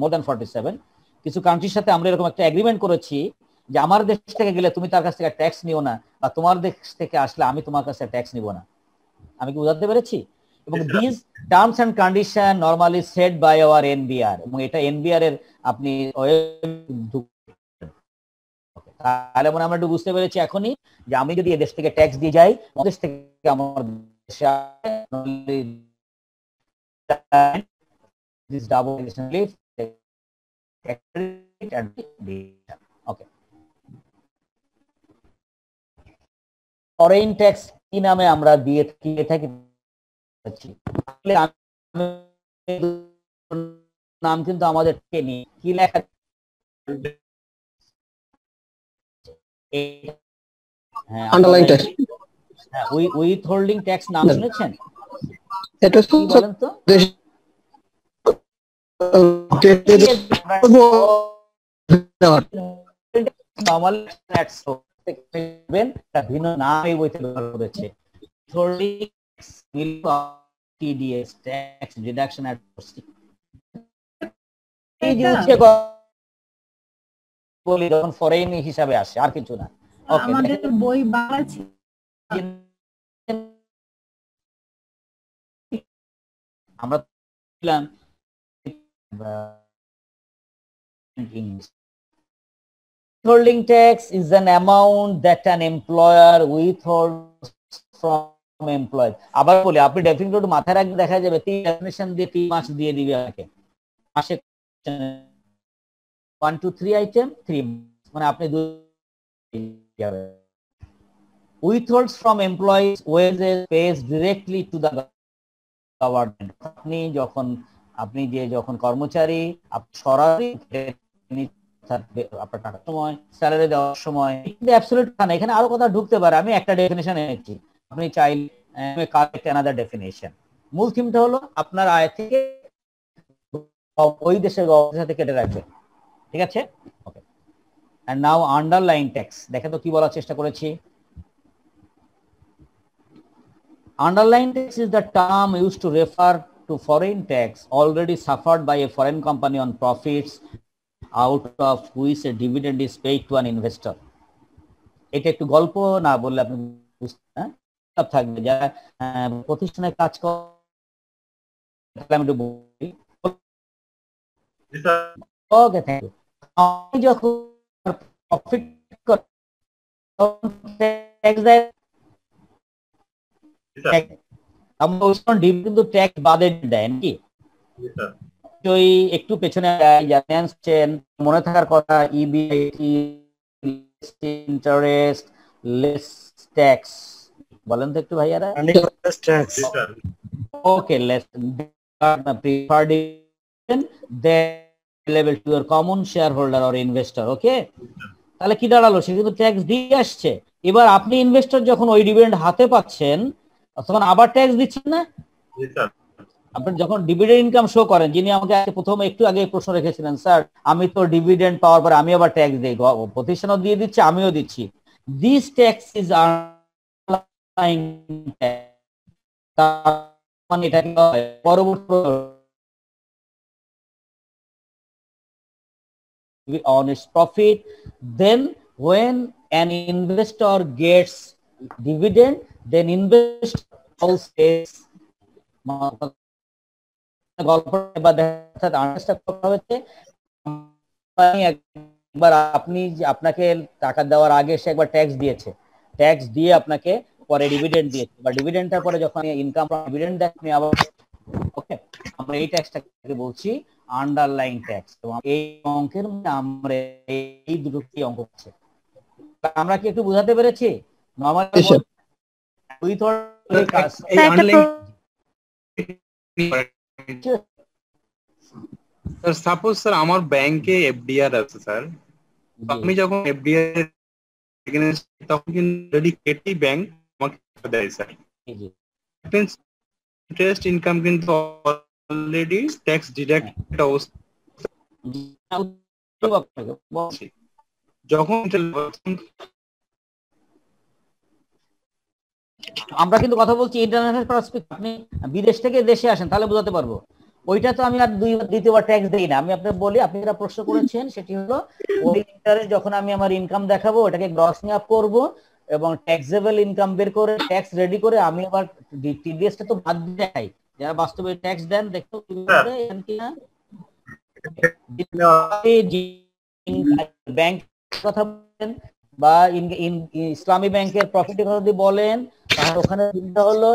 মোর দ্যান 47 কিছু কান্ট্রির সাথে আমরা এরকম একটা এগ্রিমেন্ট করেছি যে আমার দেশ থেকে গেলে তুমি তার কাছ থেকে ট্যাক্স নিও না, বা তোমার দেশ থেকে আসলে আমি তোমার কাছে ট্যাক্স নিব না। আমি কি বুঝাতে পেরেছি? এবং this terms and condition normally set by our NBR, এবং এটা এনবিআর এর আপনি তাহলে মনে আমরা একটু বুঝতে পেরেছি এখনই যে আমি যদি এদেশ থেকে ট্যাক্স দিয়ে যাই, দেশ থেকে আমার দেশে this double taxation relief, okay. Foreign tax কি নামে আমরা দিয়ে থাকি নাম কিন্তু আমাদের কি লেখা, underline tax, with holding tax নাম শুনেছেন? এটা বলেন তো। ভিন্ন নাম এই বইতে ব্যবহার করেছে, TDS tax deduction at বলি যখন ফরেন হিসাবে আসে, আর কিছু না। আমাদের বই বাংলা আমরা বললাম withholding tax is an amount that an employer withholds from employees. আবার বলি, আপনি ডেফিনেটলি মাথায় রাখলে দেখা যাবে 3 ডেফিনিশন দিয়ে 3 মাস দিয়ে দিবে আপনাকে মাসে 1 2 3 আইটেম 3 মানে আপনি withholds from employees wages pays directly to the government. আপনি যখন কর্মচারী সরাসরি আপনার টাকার সময় স্যালারি দেওয়ার সময় কিন্তু অ্যাবসলিউট না, এখানে আরো কথা ঢুকতে পারে। আমি একটা ডেফিনেশন এনেছি, আপনি চাইলে কারেক্ট অ্যানাদার ডেফিনেশন। মূল থিমটা হলো আপনার আয় থেকে ওই দেশের গভর্নমেন্টের সাথে কেটে রাখবেন, ঠিক আছে? Okay, and now underline tax. দেখেন তো কি বলার চেষ্টা করেছি। Underlying tax is the term used to refer to foreign tax already suffered by a foreign company on profits out of which a dividend is paid to an investor. এটা একটু গল্প না বললে আপনি বুঝতে থাকবে যারা প্রতিষ্ঠানে কাজ করে। আমি একটু বলি। ওকে, থ্যাংক ইউ। আমি যখন প্রফিট করি তখন ট্যাক্স দেয়, কিন্তু ট্যাক্স বাদে দেয় নাকি? একটু পেছনে জানেন, মনে থাকার কথা, ইবিআইটি ইন্টারেস্ট লেস ট্যাক্স, বলেন তো একটু ভাইয়ারা। Okay, less preferred level to your common shareholder or investor. Okay, তাহলে কি দাঁড়ালো? সে কিন্তু ট্যাক্স দিয়ে আসছে। এবার আপনি ইনভেস্টর যখন ওই ডিভিডেন্ড হাতে পাচ্ছেন তখন আবার ট্যাক্স দিচ্ছেন না? আপনি যখন ডিভিডেন্ড ইনকাম শো করেন, যিনি আমাকে প্রথমে একটু আগে প্রশ্ন রেখেছিলেন, স্যার আমি তো ডিভিডেন্ড পাওয়ার পর আমি আবার ট্যাক্স দিই, প্রতিষ্ঠানও দিয়ে দিচ্ছে আমিও দিচ্ছি। This tax is underlying tax, মানে এটা পরবর্তী on its profit. Then when an investor gets dividend, then investor also pays আপনাকে টাকা দেওয়ার আগে সে একবার ট্যাক্স দিয়েছে, ট্যাক্স দিয়ে আপনাকে পরে ডিভিডেন্ড দিয়েছে, বা ডিভিডেন্ডটার পরে যখন ইনকাম ডিভিডেন্ড দেয় আপনি আবার। ওকে, আমরা এই ট্যাক্সটাকে বলছি আন্ডারলাইন ট্যাক্স। এবং এই অঙ্কের মধ্যে আমরা এই দুটোই অঙ্ক আছে। আমরা কি একটু বোঝাতে পেরেছি? সাপোজ স্যার আমার ব্যাংকে এফডিআর আছে স্যার, আমি যখন এফডিআর তখন কিন্তু ব্যাংক আমাকে দেয় স্যার, ইন্টারেস্ট ইনকাম কিন্তু অলরেডি ট্যাক্স ডিডাক্ট অবস্থা। যখন আমরা কিন্তু কথা বলছি ইন্টারন্যাশনাল পারসপেক্টিভ, আপনি বিদেশ থেকে দেশে আসেন তাহলে বোঝাতে পারবো। ওইটা তো আমি আর দ্বিতীয়বার ট্যাক্স দেই না। আমি আপনাকে বলি, আপনি যেটা প্রশ্ন করেছেন সেটি হলো ওই ইন্টারেস্ট যখন আমি আমার ইনকাম দেখাবো ওটাকে গ্রস আপ করব এবং ট্যাক্সেবল ইনকাম বের করে ট্যাক্স রেডি করে আমি আবার টিডিএসটা তো বাদ দেই। যারা বাস্তবে ট্যাক্স দেন দেখো কিনা ব্যাংক কথা বলেন বা ইসলামী ব্যাংকের প্রফিটের কথা যদি বলেন তাহলে ওখানে হলো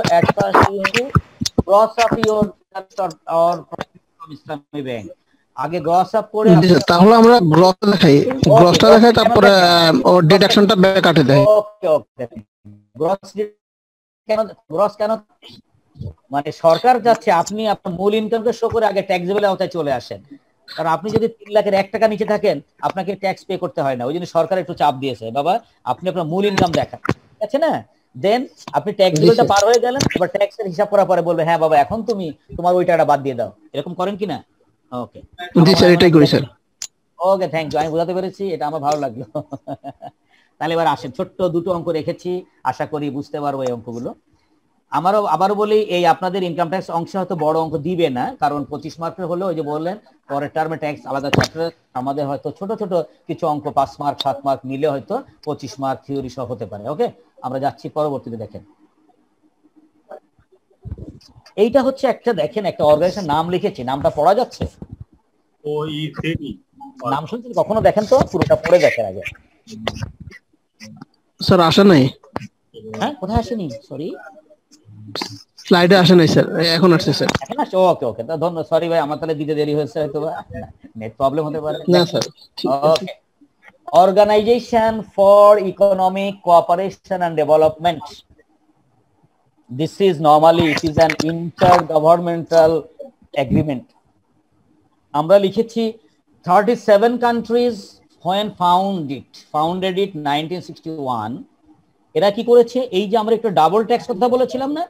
gross of your Islami bank আগে গ্রস আপ করে, তাহলে আমরা গ্রসটা দেখাই তারপরে ডিডাকশনটা ব্যাক কাটে দেয়। ওকে ওকে, গ্রস কেন মানে সরকার যাচ্ছে আপনি আপনার মূল ইনকামকে শো করে আগে ট্যাক্সেবল আওতায় চলে আসেন। কারণ আপনি যদি 3 লাখের 1 টাকা নিচে থাকেন আপনাকে ট্যাক্স পে করতে হয় না, ওই জন্য সরকার একটু চাপ দিয়েছে, বাবা আপনি আপনার মূল ইনকাম দেখান, ঠিক আছে না? দেন আপনি ট্যাক্সেবলটা পার হয়ে গেলেন, এবার ট্যাক্সের হিসাব করার পরে বলবে হ্যাঁ বাবা এখন তুমি তোমার ওই টাকাটা বাদ দিয়ে দাও। এরকম করেন কি না? ওকে জি স্যার, এটাই করি স্যার। ওকে, থ্যাংক ইউ, আমি বোঝাতে পেরেছি, এটা আমার ভালো লাগলো। তাহলে এবার আসেন, ছোট্ট দুটো অঙ্ক রেখেছি, আশা করি বুঝতে পারবো এই অঙ্কগুলো। আমারও আবার বলি, এই আপনাদের ইনকাম ট্যাক্স অংশে হয়তো বড় অঙ্ক দিবে না, কারণ 25 মার্কের হলে ওই যে বললেন পরের টার্মে ট্যাক্স আলাদা চ্যাপ্টার, আমাদের হয়তো ছোট ছোট কিছু অঙ্ক 5 মার্ক 7 মার্ক মিলে হয়তো 25 মার্ক থিওরি সহ হতে পারে। ওকে, আমরা যাচ্ছি পরবর্তীতে। দেখেন এইটা হচ্ছে একটা, দেখেন একটা অর্গানাইজেশন নাম লিখেছি, নামটা পড়া যাচ্ছে? নাম শুনছেন কখনো? দেখেন তো পুরোটা পড়ে দেখেন আগে। স্যার আসে নাই। হ্যাঁ, কোথায় আসেনি? সরি, স্লাইডে আসে নাই স্যার, এখন আসছে স্যার। এখন আসছে? ওকে ওকে, ধন্যবাদ। সরি ভাই, আমার তাহলে দিতে দেরি হয়েছে, হয়তো নেট প্রবলেম হতে পারে। না স্যার, ঠিক আছে। ওকে, Organization for Economic Cooperation and Development. This is normally it is an intergovernmental agreement. আমরা লিখেছি 37 countries when founded it 1961. এরা কি করেছে? এই যে আমরা একটু ডাবল ট্যাক্স কথা বলেছিলাম না,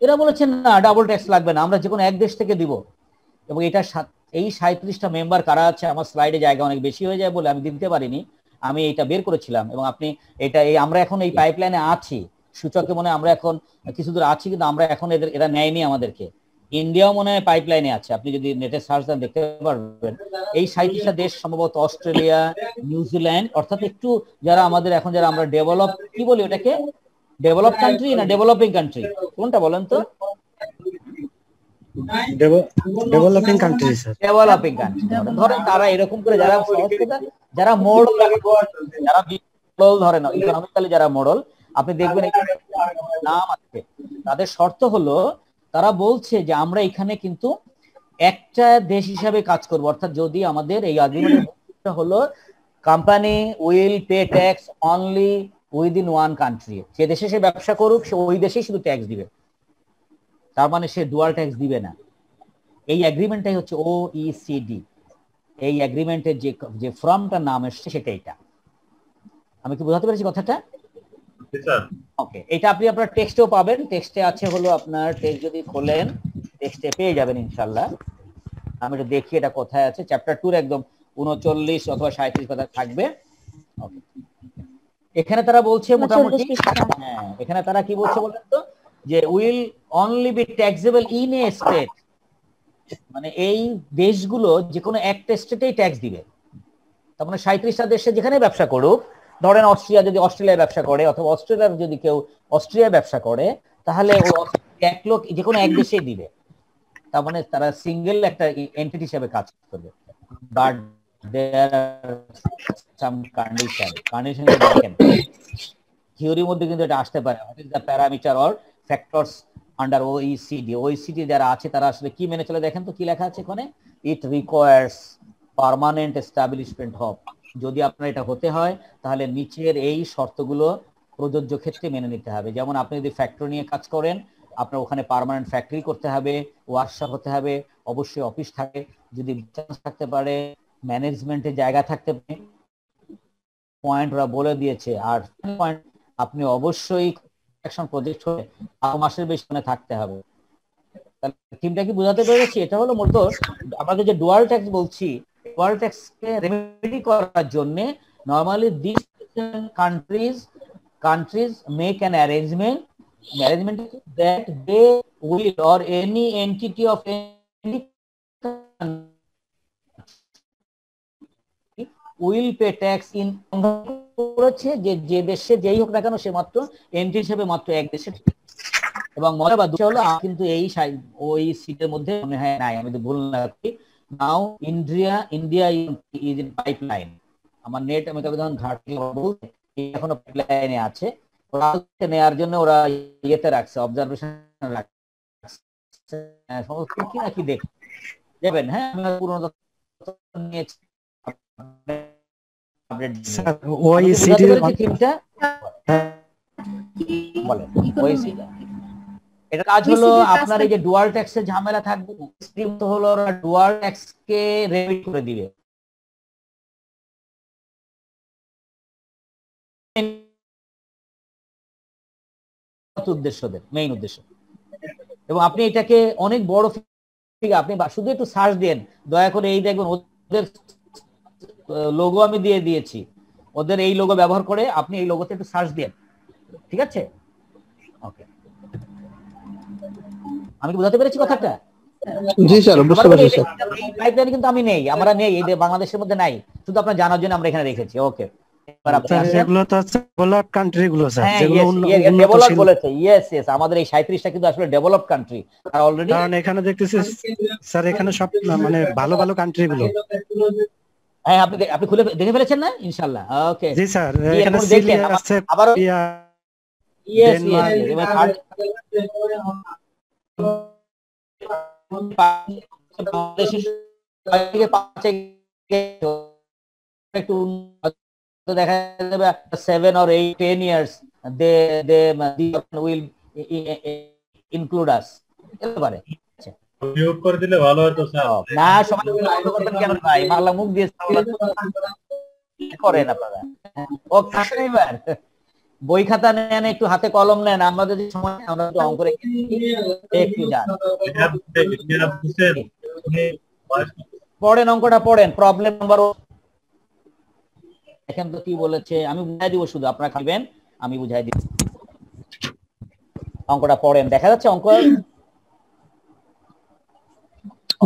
এরা বলেছেন না ডাবল ট্যাক্স লাগবে না, আমরা যে কোনো এক দেশ থেকে দিব। এবং এটা এই 37টা মেম্বার কারা আছে, আমার স্লাইডে জায়গা অনেক বেশি হয়ে যায় বলে আমি দিতে পারিনি, আমি এটা বের করেছিলাম। এবং আপনি এটা আমরা এখন এই পাইপলাইনে আছি, সূচকে মনে হয় আমরা এখন কিছু দূর আছি, কিন্তু আমরা এখন এরা নেয়নি আমাদেরকে। ইন্ডিয়াও মনে হয় পাইপলাইনে আছে, আপনি যদি নেটে সার্চ দেন দেখতে পারবেন। এই 37টা দেশ সম্ভবত অস্ট্রেলিয়া, নিউজিল্যান্ড, অর্থাৎ একটু যারা আমাদের এখন যারা আমরা ডেভেলপ, কি বলি ওটাকে, ডেভেলপ কান্ট্রি না ডেভেলপিং কান্ট্রি, কোনটা বলেন তো? Developing country sir. Developing country. ধরেন তারা এরকম করে যারা মডেল, যারা মডেল ধরেন ইকোনমিক্যালি যারা মডেল, আপনি দেখবেন নাম আছে, তাদের শর্ত হলো তারা বলছে যে আমরা এখানে কিন্তু একটা দেশ হিসাবে কাজ করব। অর্থাৎ যদি আমাদের এই এগ্রিমেন্টটা হলো company will pay tax only within one country, যে দেশে সে ব্যবসা করুক সে ওই দেশেই শুধু ট্যাক্স দিবে, তার মানে সে ডুয়াল ট্যাক্স দিবে না। এই এগ্রিমেন্টটাই হচ্ছে OECD। এই এগ্রিমেন্টের যে ফর্মটার নাম এসছে সেটা এটা। আমি কি বোঝাতে পেরেছি কথাটা? ওকে, এটা আপনি আপনার টেক্সটেও পাবেন, টেক্সটে আছে হলো আপনার, টেক্সট যদি খোলেন টেক্সটে পেয়ে যাবেন ইনশাআল্লাহ। আমি একটু দেখি এটা কোথায় আছে, চ্যাপ্টার 2 একদম 39 অথবা 37 কথা থাকবে। ওকে, এখানে তারা বলছে মোটামুটি, হ্যাঁ এখানে তারা কি বলছে বলেন তো, যে will only be taxable in a state, মানে এই দেশগুলো যে কোনো একটা স্টেটেই ট্যাক্স দিবে। তার মানে 37টা দেশে যেখানে ব্যবসা করুক, ধরেন অস্ট্রিয়া যদি অস্ট্রেলিয়ায় ব্যবসা করে, অথবা অস্ট্রেলিয়ার যদি কেউ অস্ট্রিয়ায় ব্যবসা করে, তাহলে এক লোক যে কোনো এক দেশেই দিবে। তার মানে তারা সিঙ্গেল একটা এন্টিটি হিসেবে কাজ করবে। But there R some condition দেখেন থিওরির মধ্যে কিন্তু এটা আসতে পারে। What is the parameter or factors under OECD যারা আছে তারা আসলে কি মেনে চলে, দেখেন তো কি লেখা আছে এখানে, it requires permanent establishment of, যদি আপনার এটা হতে হয় তাহলে নিচের এই শর্তগুলো প্রযোজ্য ক্ষেত্রে মেনে নিতে হবে। যেমন আপনি যদি ফ্যাক্টরি নিয়ে কাজ করেন, আপনার ওখানে পার্মানেন্ট ফ্যাক্টরি করতে হবে, ওয়ার্কশপ হতে হবে, অবশ্যই অফিস থাকে, যদি থাকতে পারে, ম্যানেজমেন্টের জায়গা থাকতে পারে, পয়েন্ট ওরা বলে দিয়েছে। আর পয়েন্ট, আপনি অবশ্যই অ্যাকশন প্রজেক্ট হয়ে 6 মাসের বেশি থাকতে হবে। তাহলে টিমটা কি বোঝাতে পেরেছি? এটা হলো মূলত আমাদের যে ডুয়াল ট্যাক্স বলছি, ডুয়াল ট্যাক্সকে রেমেডি করার জন্য normally this countries make an arrangement that they will or any entity of any country will pay tax in, করেছে যে দেশে যেই হোক না কেন সে মাত্র এন্ট্রি হিসেবে মাত্র এক দেশে। এবং মনে বা দুটো হলো কিন্তু এই ওই সিটের মধ্যে মনে হয় নাই, আমি তো ভুল না করি। নাও ইন্ডিয়া ইজ ইন পাইপলাইন। আমার নেট আমি তবে যখন ঘাটতি বলতে এখনো পাইপলাইনে আছে, ওরা নেওয়ার জন্য ওরা ইয়েতে রাখছে, অবজারভেশন রাখছে সমস্ত কি নাকি দেখবেন। হ্যাঁ, আমি পুরনো নিয়েছি স্যার OECD টিমটা বলে OECD এটা কাজ হলো আপনার এই যে ডুয়াল ট্যাক্সের ঝামেলা থাকবে, স্ট্রিম তো হলো ওরা ডুয়াল ট্যাক্সকে রেমিট করে দিবে। উদ্দেশ্যদের মেইন উদ্দেশ্য। এবং আপনি এটাকে অনেক বড় ফিগার, আপনি শুধু একটু সার্চ দেন দয়া করে, এই দেখবেন ওদের লোগো আমি দিয়ে দিয়েছি, ওদের এই লোগো ব্যবহার করে আপনি এই লোগোতে একটু সার্চ দেন, ঠিক আছে? ওকে, আমি কি বুঝাতে পেরেছি কথাটা? জি স্যার, বুঝতে পারছি স্যার। এই পাইপলাইন কিন্তু আমি নেই, আমরা নেই, এই বাংলাদেশের মধ্যে নাই, শুধু আপনার জানার জন্য আমরা এখানে রেখেছি। ওকে, এবার আপনি আসেন। এগুলো তো ডেভেলপড কান্ট্রি গুলো স্যার, হ্যাঁ, যেগুলো ডেভেলপড বলেছে। ইয়েস ইয়েস, আমাদের এই 37টা কিন্তু আসলে ডেভেলপড কান্ট্রি আর অলরেডি। কারণ এখানে দেখতেছি স্যার, এখানে সব মানে ভালো ভালো কান্ট্রি গুলো। হ্যাঁ, আপনি খুলে দেখে ফেলেছেন না? ইনশাআল্লাহ। ওকে জি স্যার, এখানে সিরিয়া আছে, আবার ইয়েস ইয়েস, এবং একটু দেখা যাবে 7 or 8 10 years they will include us এতে পারে। মিউট করে দিলে ভালো হতো স্যার। না, সবাই মিউট করবেন কেন ভাই? মারলা মুখ দিয়ে কি করেন আপনারা? ওকে, এবার বই খাতা নেন, একটু হাতে কলম নেন, আমরা যদি সময় আমরা একটু অঙ্ক রেখে একটু যান পড়েন, অঙ্কটা পড়েন। প্রবলেম নাম্বার, দেখেন তো কি বলেছে, আমি বুঝাই দিব, শুধু আপনারা খাবেন, আমি বুঝাই দিব। অঙ্কটা পড়েন, দেখা যাচ্ছে অঙ্ক?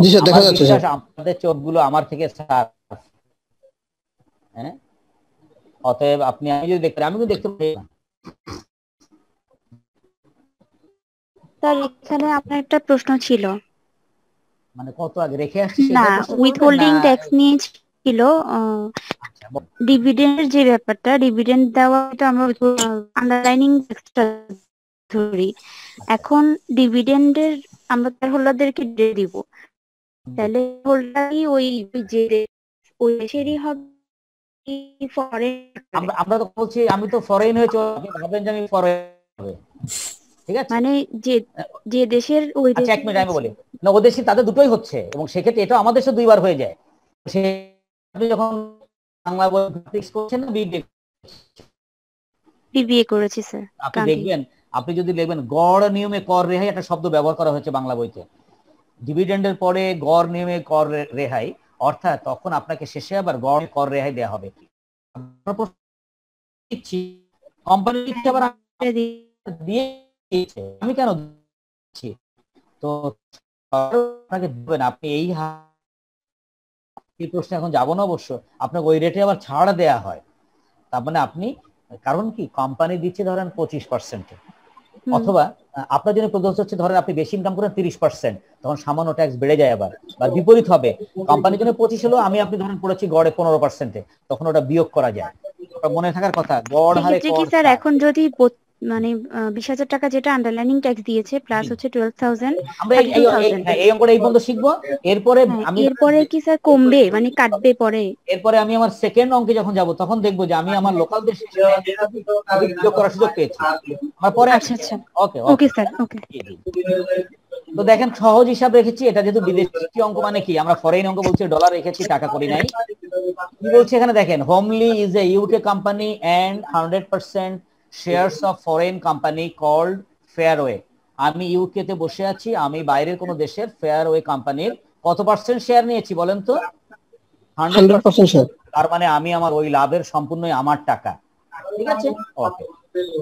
জি স্যার, দেখা যাচ্ছে স্যার। আপনাদের চোখগুলো আমার থেকে সার্ফ। হ্যাঁ, অতএব আপনি, আমি যদি দেখতে, আমি কিন্তু দেখতে পাই না। স্যার এখানে আপনার একটা প্রশ্ন ছিল, মানে কত আগে রেখে আসছি না উইথহোল্ডিং ট্যাক্স নিয়ে ছিল, ডিভিডেন্ডের যে ব্যাপারটা, ডিভিডেন্ড দেওয়া তো আমরা আন্ডারলাইনিং ট্যাক্সটা ধরি। এখন ডিভিডেন্ডের আমরা তার হোল্ডারদেরকে দিয়ে দিব, তাহলে হোল্ডারই ওই যে ওই দেশেরই হবে ফরেন? আমরা তো বলছি আমি তো ফরেন হয়ে চলে, আপনি ভাবেন যে আমি ফরেন হবে, ঠিক আছে? মানে যে দেশের ওই দেশ। এক মিনিট আমি বলি না, ও দেশে তাদের দুটোই হচ্ছে, এবং সেক্ষেত্রে এটা আমাদের দেশে দুইবার হয়ে যায়। সে আপনি যখন বাংলা বই ফিক্স করছেন না, বিবিএ করেছি স্যার। আপনি দেখবেন, আপনি যদি দেখবেন গড় নিয়মে কর রেহাই একটা শব্দ ব্যবহার করা হয়েছে বাংলা বইতে। ডিভিডেন্ডের পরে গড় নিয়মে কর রেহাই, অর্থাৎ তখন আপনাকে শেষে আবার গড় কর রেহাই দেওয়া হবে। কোম্পানি আবার দিয়েছে, আমি কেন দিচ্ছি? তো আপনাকে দেবেন, আপনি এই প্রশ্নে এখন যাবো না অবশ্য, আপনাকে ওই রেটে আবার ছাড় দেয়া হয়। তার মানে আপনি, কারণ কি কোম্পানি দিচ্ছে ধরেন 25%, অথবা আপনার জন্য প্রযোজ্য হচ্ছে ধরেন আপনি বেশি ইনকাম করেন 30%, তখন সামান্য ট্যাক্স বেড়ে যায়। আবার বা বিপরীত হবে, কোম্পানির জন্য 25 হলো, আমি আপনি ধরেন পড়েছি গড়ে 15%, তখন ওটা বিয়োগ করা যায়। ওটা মনে থাকার কথা, গড় হারে কি স্যার এখন যদি মানে 20,000 টাকা যেটা আন্ডারলাইনিং ট্যাক্স দিয়েছে প্লাস হচ্ছে 12,000, আমরা এই অঙ্কটা এই পর্যন্ত শিখবো। এরপরে আমি এরপরে কি স্যার কমবে, মানে কাটবে পরে? এরপরে আমি আমার সেকেন্ড অঙ্কে যখন যাব তখন দেখবো যে আমি আমার লোকাল দেশে যোগ করার সুযোগ পেয়েছি। আমার পরে আচ্ছা আচ্ছা, ওকে স্যার, ওকে। তো দেখেন সহজ হিসাব রেখেছি, এটা যেহেতু বিদেশি অঙ্ক, মানে কি আমরা ফরেন অঙ্ক বলছি, ডলার রেখেছি, টাকা করি নাই। কি বলছে এখানে দেখেন, Homely is a UK company and 100% shares of foreign company called Fairway. আমি ইউকে তে বসে আছি, আমি বাইরের কোন দেশের ফেয়ারওয়ে কোম্পানির কত পার্সেন্ট শেয়ার নিয়েছি বলেন তো? 100% শেয়ার। তার মানে আমি আমার ওই লাভের সম্পূর্ণই আমার টাকা, ঠিক আছে? Okay.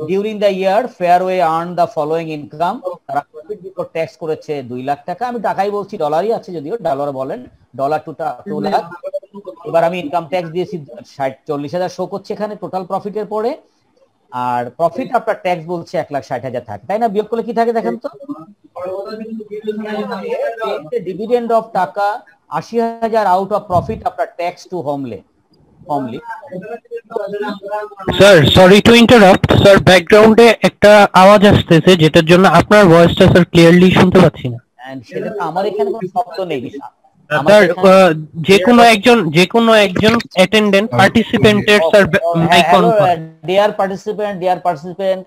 During the year Fairway earn the following income, তারা প্রফিট বিফোর ট্যাক্স করেছে 2 লাখ টাকা। আমি টাকাই বলছি, ডলারই আছে, যদিও ডলার বলেন, ডলার 2 লাখ। এবার আমি ইনকাম ট্যাক্স দিয়েছি 40,000 শো করছে এখানে টোটাল প্রফিটের পরে, আর প্রফিট আফটার ট্যাক্স বলছে 1,60,000 থাকে, তাই না? বিয়োগ করলে কি থাকে দেখেন তো, ডিভিডেন্ড অফ টাকা 80,000 out of profit after tax to homely. Sir sorry to interrupt, sir ব্যাকগ্রাউন্ডে একটা আওয়াজ আসতেছে যেটার জন্য আপনার ভয়েসটা স্যার ক্লিয়ারলি শুনতে পাচ্ছি না। এন্ড সেটা আমার এখানে কোনো শব্দ নেই। স্যার যে কোনো একজন অ্যাটেন্ডেন্ট পার্টিসিপেন্টের স্যার মাইক অন করুন। ডিয়ার পার্টিসিপেন্ট,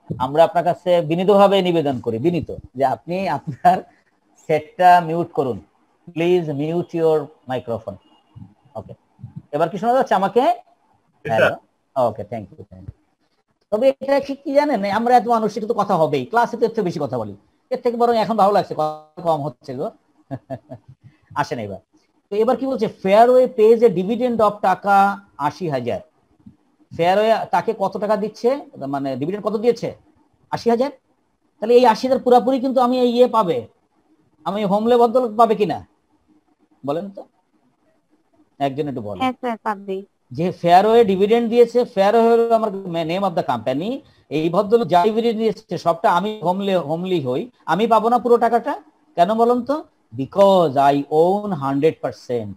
আমরা আপনার কাছে বিনীতভাবে নিবেদন করি, বিনীত, যে আপনি আপনার সেটটা মিউট করুন, প্লিজ মিউট ইওর মাইক্রোফোন। ওকে, এবার কি শোনা যাচ্ছে আমাকে? ওকে, থ্যাংক ইউ। তবে এটা কি জানেন, আমরা এত মানুষের তো কথা হবেই, ক্লাসে তো এর থেকে বেশি কথা বলি, এর থেকে বরং এখন ভালো লাগছে, কম হচ্ছে গো। আসেন এবার। তো এবার কি বলছে, fairway page A dividend of টাকা 80,000। ফেয়ারওয়ে তাকে কত টাকা দিচ্ছে, মানে ডিভিডেন্ড কত দিয়েছে? 80,000। তাহলে এই 80,000 পুরাপুরি কিন্তু আমি এই পাবে, আমি হোমলে ভদ্রলোক পাবে কিনা বলেন তো, একজন একটু বলেন। হ্যাঁ স্যার পাবে। যে ফেয়ারওয়ে ডিভিডেন্ড দিয়েছে, ফেয়ারওয়ে হলো আমার নেম অফ দ্য কোম্পানি, এই ভদ্রলোক যা ডিভিডেন্ড দিয়েছে সবটা আমি হোমলি হই, আমি পাবো না পুরো টাকাটা? কেন বলুন তো? Because I own 100%।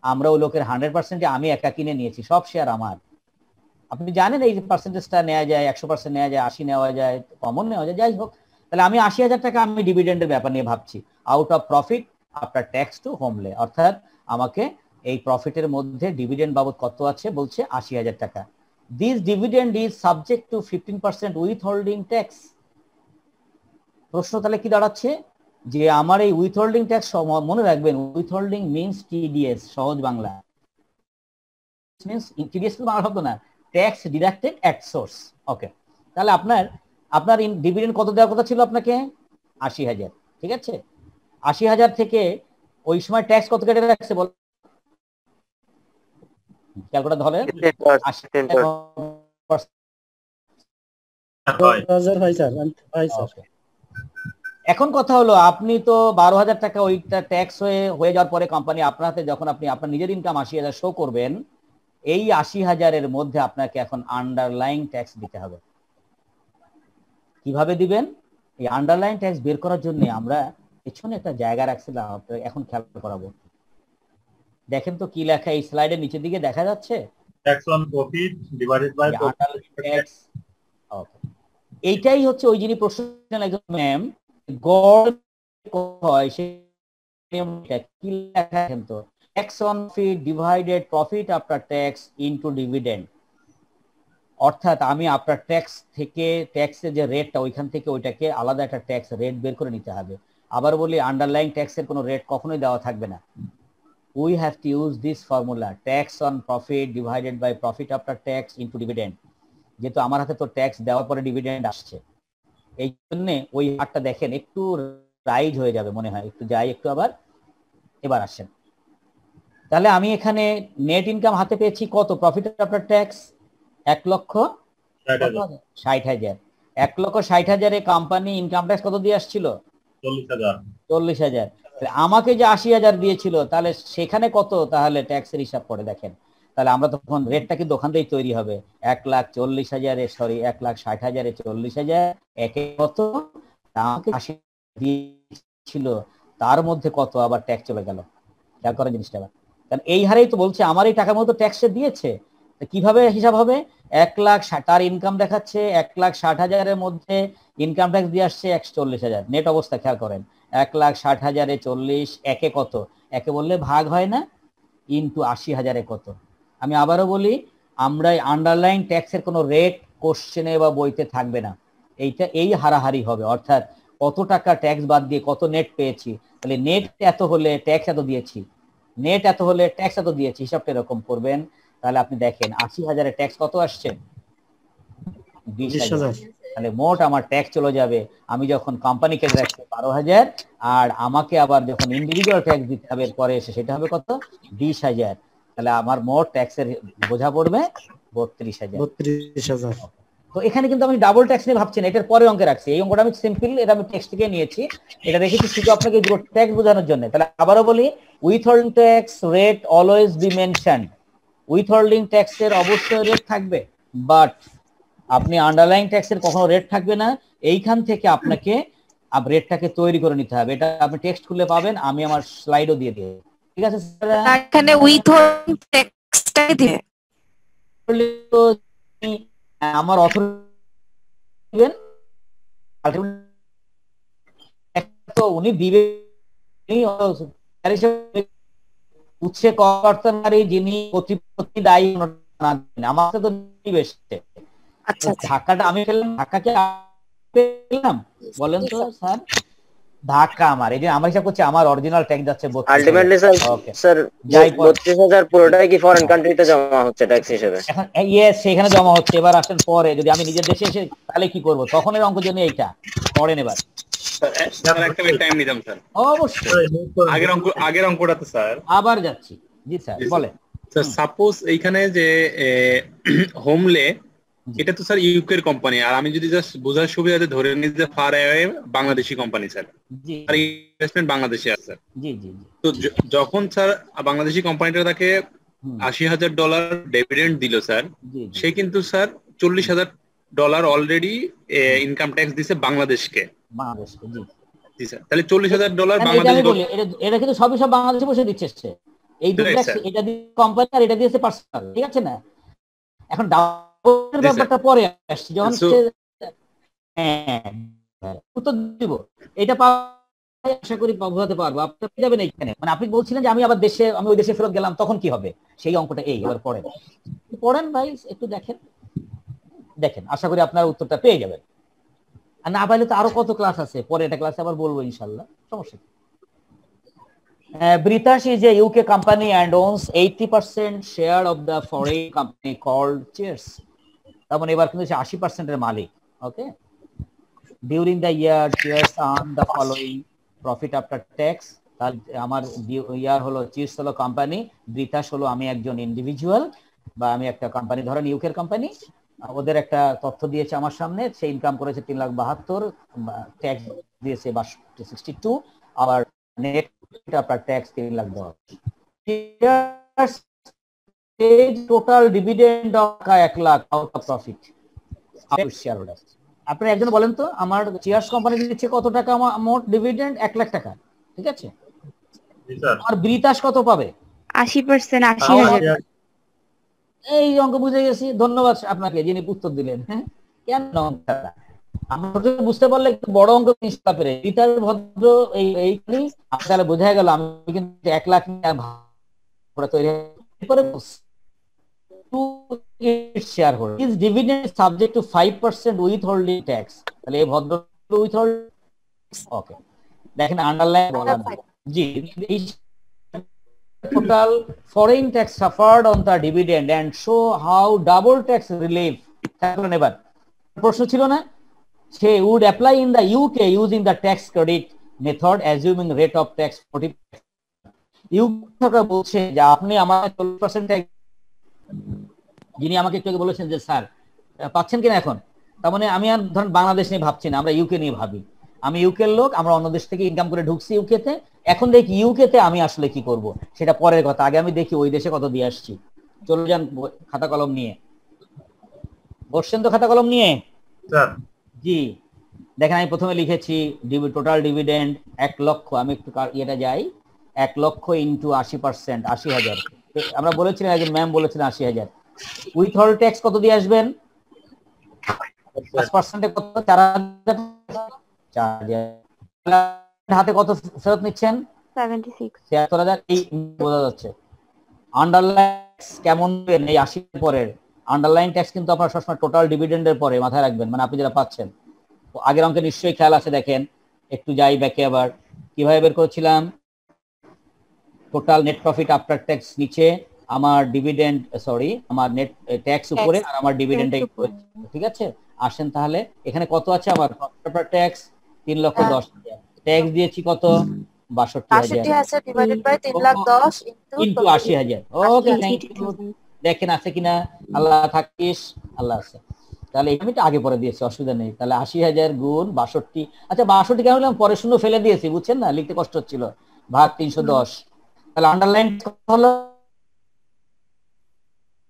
আমরা ওই লোকের 100% আমি একা কিনে নিয়েছি, সব শেয়ার আমার। আপনি জানেন এই পার্সেন্টেজটা নেওয়া যায়, 100% নেওয়া যায়, 80 নেওয়া যায়, কমন নেওয়া যায়, যাই হোক। তাহলে আমি 80,000 টাকা আমি ডিভিডেন্ডের ব্যাপার নিয়ে ভাবছি, out of profit after tax to Homely, অর্থাৎ আমাকে এই প্রফিটের মধ্যে ডিভিডেন্ড বাবদ কত আছে বলছে 80,000 টাকা। This dividend is subject to 15% with holding tax. প্রশ্ন তাহলে কি দাঁড়াচ্ছে, যে আমার এই উইথ হোল্ডিং ট্যাক্স, মনে রাখবেন উইথ হোল্ডিং মিনস টিডিএস, সহজ বাংলা মিনস টিডিএস বাংলা শব্দ না, ট্যাক্স ডিডাক্টেড এট সোর্স। ওকে, তাহলে আপনার ডিভিডেন্ড কত দেওয়ার কথা ছিল আপনাকে? 80,000, ঠিক আছে? 80,000 থেকে ওই সময় ট্যাক্স কত কেটে রাখছে বল, ক্যালকুলেটর ধরেন। এখন কথা হলো, আপনি তো 12,000 টাকা ওইটা ট্যাক্স হয়ে যাওয়ার পরে কোম্পানি আপনার হাতে যখন আপনি আপনার নিজের ইনকাম 80,000 শো করবেন, এই 80,000-এর মধ্যে আপনাকে এখন আন্ডারলাইং ট্যাক্স দিতে হবে। কিভাবে দিবেন? এই আন্ডারলাইং ট্যাক্স বের করার জন্য আমরা পেছনে একটা জায়গা রাখছিলাম, এখন খেয়াল করাবো। দেখেন তো কি লেখা এই স্লাইডের নিচের দিকে দেখা যাচ্ছে, tax on profit divided by tax. Okay, এইটাই হচ্ছে ওই যিনি প্রশ্ন একজন ম্যাম গড় হয় সে কি লেখা কিন্তু tax on fee divided profit after tax into dividend, অর্থাৎ আমি আফটার ট্যাক্স থেকে ট্যাক্সের যে রেটটা ওইখান থেকে ওইটাকে আলাদা একটা ট্যাক্স রেট বের করে নিতে হবে। আবার বলি আন্ডারলাইং ট্যাক্সের কোনো রেট কখনোই দেওয়া থাকবে না। We have to use this formula, tax on profit divided by profit after tax into dividend. যেহেতু আমার হাতে তো ট্যাক্স দেওয়ার পরে ডিভিডেন্ড আসছে, এই জন্য ওই হারটা দেখেন একটু রাইজ হয়ে যাবে মনে হয়। একটু যাই, একটু আবার এবার আসেন। তাহলে আমি এখানে নেট ইনকাম হাতে পেয়েছি কত? Profit after tax 1,60,000। 1,60,000-এ কোম্পানি ইনকাম ট্যাক্স কত দিয়ে আসছিল? 40,000। আমাকে যে 80,000 দিয়েছিল, তাহলে সেখানে কত তাহলে ট্যাক্সের হিসাব করে দেখেন। তাহলে আমরা তখন রেটটা কিন্তু ওখান থেকেই তৈরি হবে। 1,40,000-এ সরি 1,60,000-এ 40,000 একে কত আমাকে 80 দিয়েছিল, তার মধ্যে কত আবার ট্যাক্স চলে গেল। খেয়াল করেন জিনিসটা। কারণ এই হারেই তো বলছে আমার এই টাকার মতো ট্যাক্সে দিয়েছে। কিভাবে হিসাব হবে? 1,60,000 তার ইনকাম দেখাচ্ছে, 1,60,000-এর মধ্যে ইনকাম ট্যাক্স দিয়ে আসছে 140,000। নেট অবস্থা খেয়াল করেন, 1,60,000-এ 40 একে কত? একে বললে ভাগ হয় না, ইনটু 80,000-এ কত? আমি আবারও বলি, আমরা আন্ডারলাইন ট্যাক্সের কোনো রেট কোশ্চেনে বা বইতে থাকবে না। এইটা এই হারাহারি হবে, অর্থাৎ কত টাকা ট্যাক্স বাদ দিয়ে কত নেট পেয়েছি, তাহলে নেট এত হলে ট্যাক্স এত দিয়েছি, নেট এত হলে ট্যাক্স এত দিয়েছি, হিসাবটা এরকম করবেন। তাহলে আপনি দেখেন 80,000-এ ট্যাক্স কত আসছে? 20,000। তাহলে মোট আমার ট্যাক্স চলে যাবে, আমি যখন কোম্পানিকে রাখছি 12,000, আর আমাকে আবার যখন ইন্ডিভিজুয়াল ট্যাক্স দিতে হবে পরে এসে সেটা হবে কত? 20,000। তাহলে আমার মোট ট্যাক্সের বোঝা পড়বে 32,000। তো এখানে কিন্তু আমি ডাবল ট্যাক্স নিয়ে ভাবছি না, এটার পরে অঙ্কে রাখছি। এই অঙ্কটা আমি সিম্পল, এটা আমি টেক্সট থেকে নিয়েছি, এটা রেখেছি শুধু আপনাকে দুটো ট্যাক্স বোঝানোর জন্য। তাহলে আবারও বলি, withholding tax rate always be mentioned. Withholding ট্যাক্সের অবশ্যই রেট থাকবে, বাট আপনি আন্ডারলাইং ট্যাক্সের কখনো রেট থাকবে না। এইখান থেকে আপনাকে রেটটাকে তৈরি করে নিতে হবে। এটা আপনি টেক্সট খুলে পাবেন, আমি আমার স্লাইডও দিয়ে দিই। ঠিক আছে স্যার? এখানে উইথহোল্ডিং ট্যাক্সটাই দিয়ে আমার অথরিটি দিবেন, তো উনি দিবেন উৎসে কর্তা নারী যিনি প্রতিপত্তি দায়ী, আমার তো নিবেশ। আচ্ছা, ধাক্কাটা আমি পেলাম, ধাক্কাকে পেলাম বলেন তো স্যার? ধাক্কা আমার, এই যে আমরা হিসাব করছি আমার অরিজিনাল ট্যাক্স যাচ্ছে 32,000। আলটিমেটলি স্যার 32,000 পুরোটাই কি ফরেন কান্ট্রিতে জমা হচ্ছে ট্যাক্স হিসেবে? এখন ইয়েস, সেখানে জমা হচ্ছে। এবার আসেন পরে, যদি আমি নিজের দেশে এসে তাহলে কি করব? তখন এর অঙ্ক জন্য এইটা পড়েন। এবার স্যার একটা মিনিট টাইম নিতাম স্যার। অবশ্যই আগের অঙ্কটা তো স্যার আবার যাচ্ছি। জি স্যার বলেন। স্যার সাপোজ এইখানে যে হোমলে এটা তো স্যার ইউকের কোম্পানি, আর আমি যদি জাস্ট বোঝার সুবিধাতে ধরে নিই যে far away Bangladeshi company sir, আর ইনভেস্টমেন্ট বাংলাদেশে আছে স্যার। জি জি। তো যখন স্যার বাংলাদেশি কোম্পানিটা তাকে $80,000 ডিভিডেন্ড দিল স্যার, সে কিন্তু স্যার $40,000 অলরেডি ইনকাম ট্যাক্স দিছে বাংলাদেশকে। জি জি স্যার, তাহলে $40,000 বাংলাদেশ, এটা কিন্তু সব বাংলাদেশে বসে দিচ্ছে। এই দুটো ট্যাক্স, এটা দিয়ে কোম্পানি আর এটা দিয়েছে পার্সোনাল, ঠিক আছে না? এখন ডাবল ব্যাপারটা পরে আসছে, যখন উত্তর দিব এটা আশা করি বোঝাতে পারবো, আপনি পেয়ে যাবেন এইখানে। মানে আপনি বলছিলেন যে আমি আবার আমি ওই দেশে ফেরত গেলাম, তখন কি হবে, সেই অঙ্কটা এই এবার পড়েন ভাই, একটু দেখেন, আশা করি আপনার উত্তরটা পেয়ে যাবেন। আর না পাইলে তো আরো কত ক্লাস আছে, পরে এটা ক্লাসে আবার বলবো ইনশাল্লাহ, সমস্যা নেই। British is a UK company and owns 80% share of the foreign company called Cheers. তার মানে এবার কিন্তু 80% এর মালিক। ওকে, during the year Cheers earned the following profit after tax. তার আমার ইয়ার হলো Cheers হলো কোম্পানি, British হলো আমি একজন ইন্ডিভিজুয়াল বা আমি একটা কোম্পানি, ধরেন ইউকের কোম্পানি, ওদের একটা তথ্য দিয়েছে আমার সামনে, সে ইনকাম করেছে 3,72,000, ট্যাক্স দিয়েছে 62, আবার net after tax 3,10,000. Total dividend of 1 lakh out of profit shareholder. আপনি একজন বলেন তো, আমার চিয়ার্স কোম্পানি দিচ্ছে কত টাকা মোট ডিভিডেন্ড? 1 লাখ টাকা, ঠিক আছে? আর ব্রিতাস কত পাবে? 80%, 80,000। এই অঙ্ক বুঝে গেছি, ধন্যবাদ আপনাকে যিনি উত্তর দিলেন। হ্যাঁ, কেন আমরা বুঝতে পারলে একটু বড় অঙ্ক জিনিসটা পেরে এটার ভদ্র এইখানেই তাহলে বোঝা গেল আমি কিন্তু 1 লাখ তৈরি করে share holder is dividend subject to 5% with holding tax. তাহলে এই ভদ্র উইথ হোল্ড, ওকে দেখেন আন্ডারলাইন বলা জি, total foreign tax suffered on the dividend and show how double tax relief. এবার প্রশ্ন ছিল না, she would apply in the UK using the tax credit method assuming rate of tax 40%. UK বলছে যে আপনি আমার 40% ট্যাক্স, যিনি আমাকে একটু আগে বলেছেন যে স্যার পাচ্ছেন কিনা এখন, তার মানে আমি আর ধরেন বাংলাদেশ নিয়ে ভাবছি না, আমরা ইউকে নিয়ে ভাবি। আমি ইউকের লোক, আমরা অন্য দেশ থেকে ইনকাম করে ঢুকছি ইউকেতে, এখন দেখি ইউকেতে আমি আসলে কি করব সেটা পরের কথা, আগে আমি দেখি ওই দেশে কত দিয়ে আসছি। চলে যান খাতা কলম নিয়ে, বসছেন তো খাতা কলম নিয়ে? জি দেখেন, আমি প্রথমে লিখেছি টোটাল ডিভিডেন্ড 1 লক্ষ, আমি একটু এটা যাই, 1 লক্ষ ইন্টু 80%, 80,000। আমরা বলেছিলাম, একজন ম্যাম বলেছিলেন 80,000। উইথ হোল্ড ট্যাক্স কত দিয়ে আসবেন? 5% কত? 4,000। হাতে কত ফেরত নিচ্ছেন? 76, 76,000। এই বোঝা যাচ্ছে আন্ডারলাইন কেমন এই 80 এর পরের আন্ডারলাইন ট্যাক্স কিন্তু আপনারা সবসময় টোটাল ডিভিডেন্ডের পরে মাথায় রাখবেন, মানে আপনি যেটা পাচ্ছেন। আগের অঙ্কে নিশ্চয়ই খেয়াল আছে, দেখেন একটু যাই ব্যাকে, আবার কিভাবে বের করেছিলাম? Total net profit after tax নিচে, আমার ডিভিডেন্ড আমার নেট ট্যাক্স উপরে, আর আমার ডিভিডেন্ড, ঠিক আছে? আসেন তাহলে এখানে কত আছে আমার আফটার ট্যাক্স? 3,10,000। ট্যাক্স দিয়েছি কত? 62,000 divided by 3,10,000 into 80,000। Okay, thank you. দেখেন আছে কিনা? আল্লাহ থাকিস, আল্লাহ আছে। তাহলে আমি তো আগে পরে দিয়েছি, অসুবিধা নেই। তাহলে 80,000 গুণ 62। আচ্ছা 62 কেন হলাম? পরে শূন্য ফেলে দিয়েছি, বুঝছেন না, লিখতে কষ্ট হচ্ছিল, ভাগ 310। তাহলে আন্ডারলাইন হলো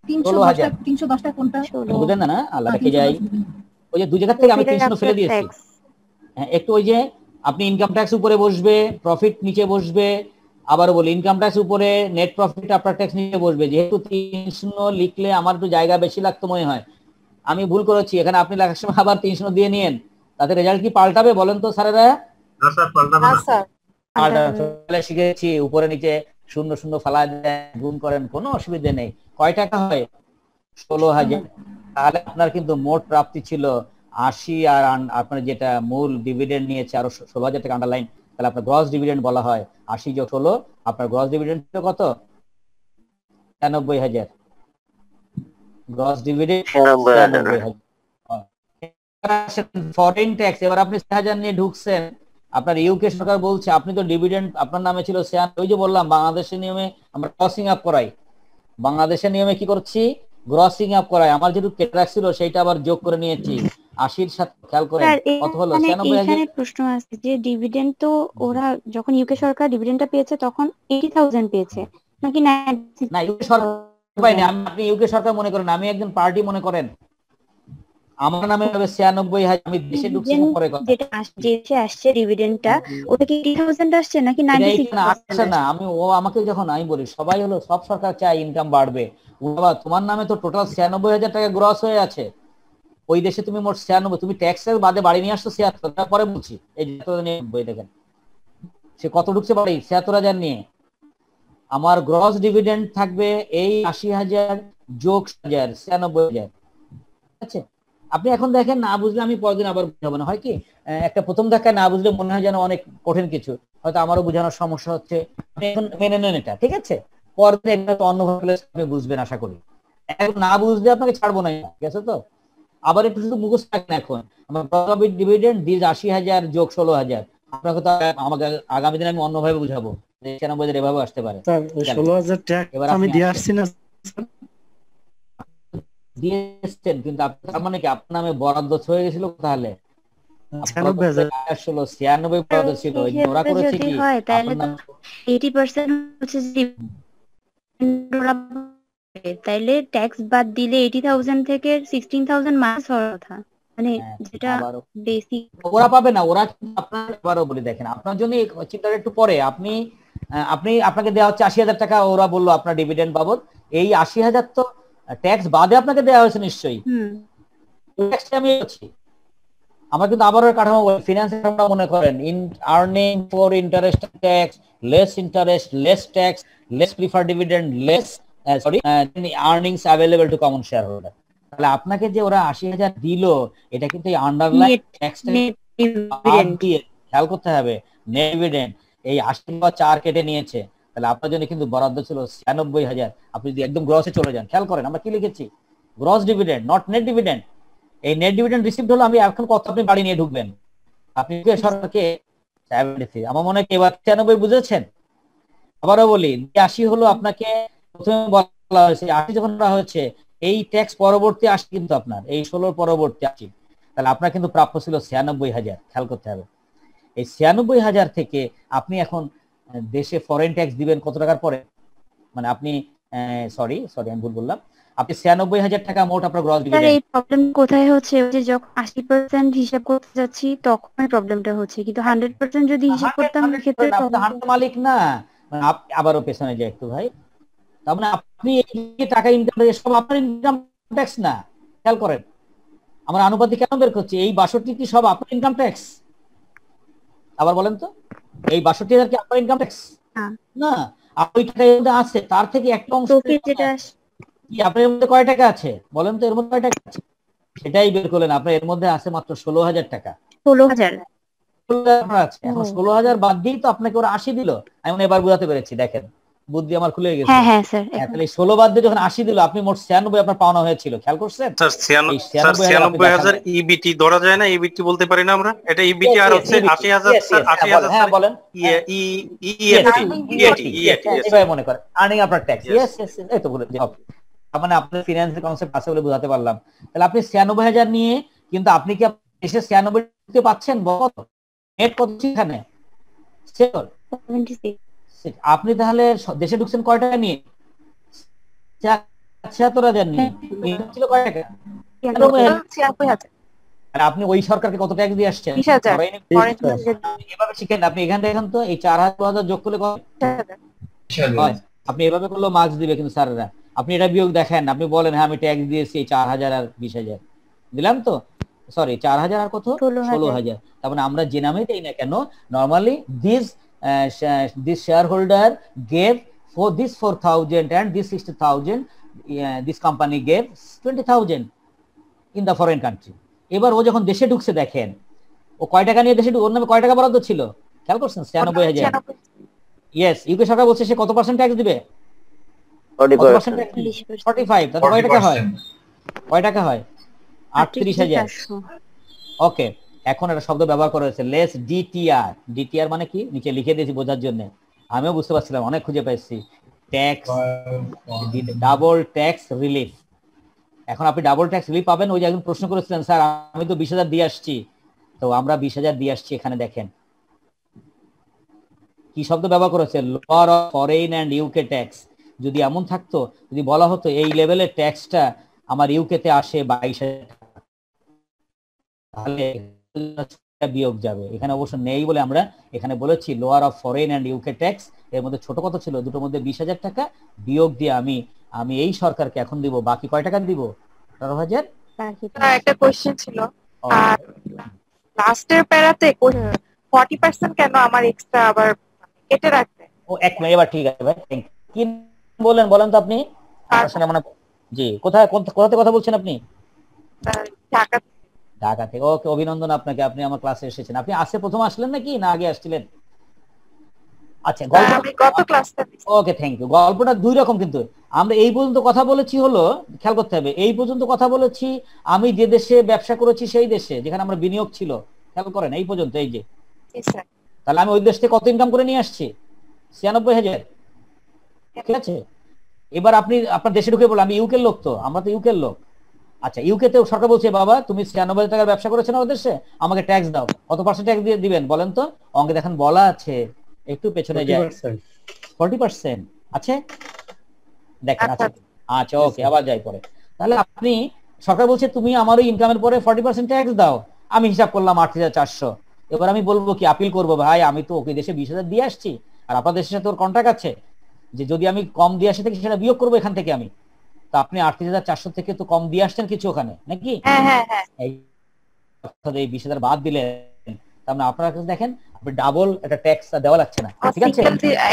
310টা কোনটা? বুঝলেন না? আল্লাহ রেখে যাই, ওই যে দুই জায়গা থেকে আমি 300 ফেলে দিয়েছি। হ্যাঁ, একটু ওই যে আপনি ইনকাম ট্যাক্স উপরে বসবে, প্রফিট নিচে বসবে, আবারও বলি ইনকাম ট্যাক্স উপরে, নেট প্রফিট আফটার ট্যাক্স নিচে বসবে। যেহেতু 300 লিখলে আমার একটু জায়গা বেশি লাগতো মনে হয়, আমি ভুল করেছি। এখানে আপনি লেখার সময় আবার 300 দিয়ে নিয়েন, তাতে রেজাল্ট কি পাল্টাবে বলেন তো স্যারেরা? না স্যার, পাল্টাবে না স্যার। পাল্টাবে শিখেছি, উপরে নিচে শূন্য শূন্য ফেলা দেন, গুণ করেন, কোনো অসুবিধা নেই। কয় টাকা হয়? 16,000। তাহলে আপনার কিন্তু মোট প্রাপ্তি ছিল 80, আর আপনার যেটা মূল ডিভিডেন্ড নিয়েছে আরো 16,000 টাকা আন্ডারলাইন, তাহলে আপনার গ্রস ডিভিডেন্ড বলা হয়। 80 যোগ 16, আপনার গ্রস ডিভিডেন্ড কত? 93,000। Gross dividend 93,000। ফরেন ট্যাক্স, এবার আপনি 6,000 নিয়ে ঢুকছেন, আপনার ইউকে সরকার বলছে আপনি তো ডিভিডেন্ড আপনার নামে ছিল ওই যে বললাম বাংলাদেশের নিয়মে আমরা ক্রসিং আপ করাই, বাংলাদেশের নিয়মে কি করছি? গ্রসিং আপ করায় আমার যেটুকু কেটে রাখছিল সেইটা আবার যোগ করে নিয়েছি 80-র সাথে, খেয়াল করেন কত হলো 96,000। এখানে প্রশ্ন আছে যে ডিভিডেন্ড তো ওরা যখন ইউকে সরকার ডিভিডেন্ডটা পেয়েছে তখন 80,000 পেয়েছে নাকি না ইউকে সরকার পাইনি। আপনি ইউকে সরকার মনে করেন, আমি একজন পার্টি মনে করেন, আমার নামে হবে 96,000, আমি দেশে ঢুকছি পরে কথা। যেটা দেশে আসছে ডিভিডেন্ডটা ওটা কি 80,000 আসছে নাকি 96,000 না? আমি আমাকে যখন আমি বলি সবাই হলো সব সরকার চায় ইনকাম বাড়বে, বাবা তোমার নামে তো টোটাল 96,000 টাকা গ্রস হয়ে আছে, ওই দেশে তুমি মোট 96, তুমি ট্যাক্সের বাদে বাড়ি নিয়ে আসছো 76, তারপরে বলছি এই বই দেখেন সে কত ঢুকছে বাড়ি 76,000 নিয়ে। আমার গ্রস ডিভিডেন্ড থাকবে এই 80,000 যোগ 1,000 96,000। আচ্ছা আপনি এখন দেখেন, না বুঝলে আমি পরদিন আবার বুঝাবো না। হয় কি একটা প্রথম ধাক্কায় না বুঝলে মনে হয় যেন অনেক কঠিন কিছু, হয়তো আমারও বোঝানোর সমস্যা হচ্ছে, এখন মেনে নেন এটা, ঠিক আছে? পরদিন অন্যভাবে আপনি বুঝবেন আশা করি। এখন না বুঝলে আপনাকে ছাড়বো না, ঠিক আছে তো? আবার একটু শুধু মুখস্থ রাখেন। এখন আমার প্রফিট ডিভিডেন্ড দিস 80,000 যোগ 16,000, আপনাকে তো আমাকে আগামী দিনে আমি অন্যভাবে বুঝাবো, 96,000 এভাবে আসতে পারে। 16,000 ট্যাক্স আমি দিয়ে আসছি না দিয়েছেন, কিন্তু তার মানে কি আপনার নামে বরাদ্দ হয়ে গেছিল তাহলে? 96,000 বরাদ্দ ছিল, ওরা করেছে কি তাহলে তো 80% হচ্ছে তাইলে ট্যাক্স বাদ দিলে 80,000 থেকে 16,000 মাইনাস হওয়ার কথা, মানে যেটা বেসিক ওরা পাবে না। ওরা আপনার আবারও বলে দেখেন, আপনার জন্য চিন্তাটা একটু পরে, আপনাকে দেওয়া হচ্ছে 80,000 টাকা, ওরা বললো আপনার ডিভিডেন্ড বাবদ এই 80,000 তো ট্যাক্স বাদে আপনাকে দেওয়া হয়েছে নিশ্চয়ই। আমি আমার কিন্তু আবারও কাঠামো ফিনান্সের কাঠামো মনে করেন, earning for interest tax, less interest, less tax, less prefer dividend, less earnings available to common share holder. তাহলে আপনাকে যে ওরা 80,000 দিল, এটা কিন্তু এই আন্ডারলাইন ট্যাক্স খেয়াল করতে হবে। নেট ডিভিডেন্ড এই 80/4 কেটে নিয়েছে, তাহলে আপনার জন্য কিন্তু বরাদ্দ ছিল 96,000। আপনি যদি একদম গ্রসে চলে যান, খেয়াল করেন আমরা কি লিখেছি, gross dividend not net dividend. এই নেট ডিভিডেন্ড রিসিভড হলো আমি এখন কত আপনি বাড়ি নিয়ে ঢুকবেন, আপনি সরকারকে 73, আমার মনে হয় এবার 96 বুঝেছেন। আবারও বলি 80 হলো আপনাকে প্রথমে বলা হয়েছে, 80 যখন করা হয়েছে এই ট্যাক্স পরবর্তী 80 কিন্তু আপনার এই 16 পরবর্তী 80, তাহলে আপনার কিন্তু প্রাপ্য ছিল 96,000। খেয়াল করতে হবে এই 96,000 থেকে আপনি এখন দেশে ফরেন ট্যাক্স দিবেন কত টাকার পরে, মানে আপনি সরি আমি ভুল বললাম, আপনি 96,000 টাকা মোট আপনার গ্রস ডিভিডেন্ড। এই প্রবলেম কোথায় হচ্ছে যে যখন 80% হিসাব করতে যাচ্ছি তখন প্রবলেমটা হচ্ছে, কিন্তু 100% যদি হিসাব করতাম ক্ষেত্রে মালিক না, আবারও পেছনে যায় একটু ভাই, তার মানে আপনি এই টাকা ইনকাম সব আপনার ইনকাম ট্যাক্স না। খেয়াল করেন আমরা আনুপাতিক কেন বের করছি, এই 62 কি সব আপনার ইনকাম ট্যাক্স? আবার বলেন তো, এই 62,000 কি আপনার ইনকাম ট্যাক্স না? ওই টাকা আছে, তার থেকে একটা অংশ কি আপনার এর মধ্যে কয় টাকা আছে বলেন তো, এর মধ্যে কয় টাকা আছে সেটাই বের করলেন। আপনার এর মধ্যে আছে মাত্র 16,000 টাকা। 16,000 আছে, এখন 16,000 বাদ দিয়েই তো আপনাকে ওরা 80 দিল। আমি এবার বুঝাতে পেরেছি, দেখেন বুদ্ধি আমার খুলে গেছে। হ্যাঁ স্যার, তাহলে 16 বাদ দিয়ে যখন 80 দিল, আপনি মোট 96 আপনার পাওনা হয়েছিল। খেয়াল করছেন স্যার 96,000 ইবিটি ধরা যায় না? ইবিটি বলতে পারি না আমরা? এটা ইবিটি আর হচ্ছে 80,000 স্যার 80,000 হ্যাঁ বলেন ইএফটি মনে করেন আর্নিং আপনার ট্যাক্স। ইয়েস এই তো বলেছি। মানে আপনার ফিনান্সের কনসেপ্ট আছে বলে বোঝাতে পারলাম। তাহলে আপনি 96,000 নিয়ে কিন্তু আপনি কি এসে 96 তে পাচ্ছেন কত নেট কত সেখানে? 76। আপনি তাহলে দেশে ঢুকছেন কয় টাকা নিয়ে? 76,000 নিয়ে। ছিল কয় টাকা? 96,000। আর আপনি ওই সরকারকে কত ট্যাক্স দিয়ে আসছেন? 20,000। এভাবে শিখেন আপনি এখান থেকে তো এই 4,000 যোগ করলে কত? আপনি এভাবে করলেও মার্কস দিবে কিন্তু স্যাররা। আপনি এটা বিয়োগ দেখেন, আপনি বলেন হ্যাঁ আমি ট্যাক্স দিয়েছি 4,000 আর 20,000 দিলাম তো, সরি 4,000 আর কত 16,000। তার মানে আমরা যে নামে দেই না কেন, normally this shareholder gave for this 4,000 and this 60,000, this company gave 20,000 in the foreign country. এবার ও যখন দেশে ঢুকছে দেখেন ও কয় টাকা নিয়ে দেশে ওর নামে কয় টাকা বরাদ্দ ছিল খেয়াল করছেন? 96,000। ইয়েস, ইউকে সরকার বলছে সে কত পার্সেন্ট ট্যাক্স দিবে? 45। তাহলে কয় টাকা হয়? কয় টাকা হয়? 38,000। ওকে, এখন একটা শব্দ ব্যবহার করা হয়েছে লেস ডিটিআর। ডিটিআর মানে কি নিচে লিখে দিয়েছি বোঝার জন্য, আমিও বুঝতে পারছিলাম, অনেক খুঁজে পাইছি। Tax double tax relief. এখন আপনি ডাবল ট্যাক্স রিলিফ পাবেন। ওই যে একজন প্রশ্ন করেছিলেন স্যার আমি তো 20,000 দিয়ে আসছি, তো আমরা 20,000 দিয়ে আসছি। এখানে দেখেন কি শব্দ ব্যবহার করেছে, lower of foreign and UK tax. যদি এমন থাকতো, যদি বলা হতো এই লেভেলের ট্যাক্সটা আমার ইউকে তে আসে 22,000 তাহলে বিয়োগ যাবে। এখানে অবশ্য নেই বলে আমরা এখানে বলেছি lower of foreign and UK tax. এর মধ্যে ছোট কত ছিল, দুটোর মধ্যে 20,000 টাকা বিয়োগ দিয়ে আমি এই সরকারকে এখন দিব বাকি কয় টাকা দিব, 18,000। একটা কোশ্চেন ছিল, আর লাস্টের প্যারাতে 40% কেন আমার এক্সট্রা আবার কেটে রাখবে? ও এক মিনিট, এবার ঠিক আছে ভাই, থ্যাংক ইউ। কি বলেন তো আপনি? আসলে মানে জি, কোথা থেকে কথা বলছেন আপনি? ঢাকা থেকে। ওকে, অভিনন্দন আপনাকে, আপনি আমার ক্লাসে এসেছেন। আপনি আজকে প্রথম আসলেন নাকি না আগে আসছিলেন? আচ্ছা, গত ক্লাসে। ওকে, থ্যাংক ইউ। গল্পটা দুই রকম, কিন্তু আমরা এই পর্যন্ত কথা বলেছি হলো, খেয়াল করতে হবে, এই পর্যন্ত কথা বলেছি আমি যে দেশে ব্যবসা করেছি সেই দেশে যেখানে আমরা বিনিয়োগ ছিল, খেয়াল করেন এই পর্যন্ত। এই যে তাহলে আমি ওই দেশ থেকে কত ইনকাম করে নিয়ে আসছি, 96,000। ঠিক আছে, এবার আপনি আপনার দেশে ঢুকে বলে আমি ইউকের লোক, তো আমরা তো ইউকের লোক। আচ্ছা, ইউকে তে সরকার বলছে বাবা তুমি 96,000 টাকার ব্যবসা করেছো না ওদের দেশে, আমাকে ট্যাক্স দাও। কত পার্সেন্ট ট্যাক্স দিয়ে দিবেন বলেন তো? অঙ্কে দেখেন বলা আছে, একটু পেছনে যায়, 40% আছে দেখেন। আচ্ছা ওকে, আবার যাই পরে। তাহলে আপনি সরকার বলছে তুমি আমার ওই ইনকামের পরে 40% ট্যাক্স দাও। আমি হিসাব করলাম 8,400। এবার আমি বলবো কি, আপিল করবো, ভাই আমি তো ওকে দেশে 20,000 দিয়ে আসছি আর আপনার দেশের সাথে ওর কন্ট্রাক্ট আছে যে যদি আমি কম দিয়ে আসি থেকে সেটা বিয়োগ করবো এখান থেকে আমি। তো আপনি 38,400 থেকে তো কম দিয়ে আসছেন কিছু ওখানে নাকি? এই 20,000 বাদ দিলেন, তার মানে আপনার কাছে দেখেন আপনি ডাবল একটা ট্যাক্স দেওয়া লাগছে না। ঠিক আছে,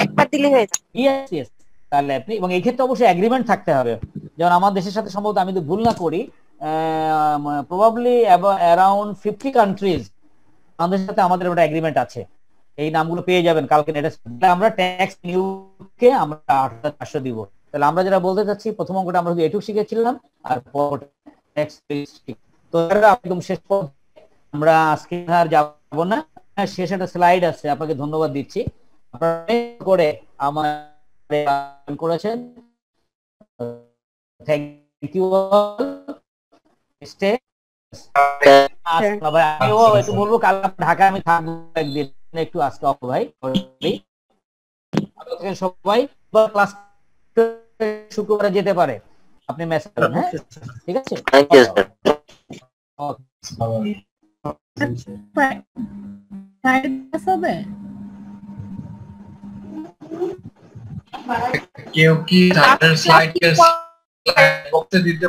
একবার দিলে হয়ে যায়। Yes yes. তাহলে আপনি, এবং এই ক্ষেত্রে অবশ্যই এগ্রিমেন্ট থাকতে হবে। যেমন আমার দেশের সাথে সম্ভবত, আমি যদি ভুল না করি, প্রবাবলি অ্যারাউন্ড 50 কান্ট্রিজ আমাদের সাথে আমাদের একটা এগ্রিমেন্ট আছে। এই নামগুলো পেয়ে যাবেন কালকে নেটে। আমরা ট্যাক্স নিউকে আমরা 8,400 দিব। তাহলে আমরা যেটা বলতে চাচ্ছি, প্রথম অঙ্কটা আমরা শুধু এটুকু শিখেছিলাম, আর ট্যাক্স তো একদম শেষ আমরা আজকে আর যাব না। শেষে একটা স্লাইড আছে, আপনাকে ধন্যবাদ দিচ্ছি করে আমার করেছেন। Thank you all, stay. আমিও একটু বলবো, কাল ঢাকা আমি থাকবো একদিন, একটু আজকে অফ ভাই। সবাই ক্লাস শুক্রবারে যেতে পারে, আপনি মেসেজ করেন। হ্যাঁ ঠিক আছে, কেউ কি স্লাইড বক্সে দিতে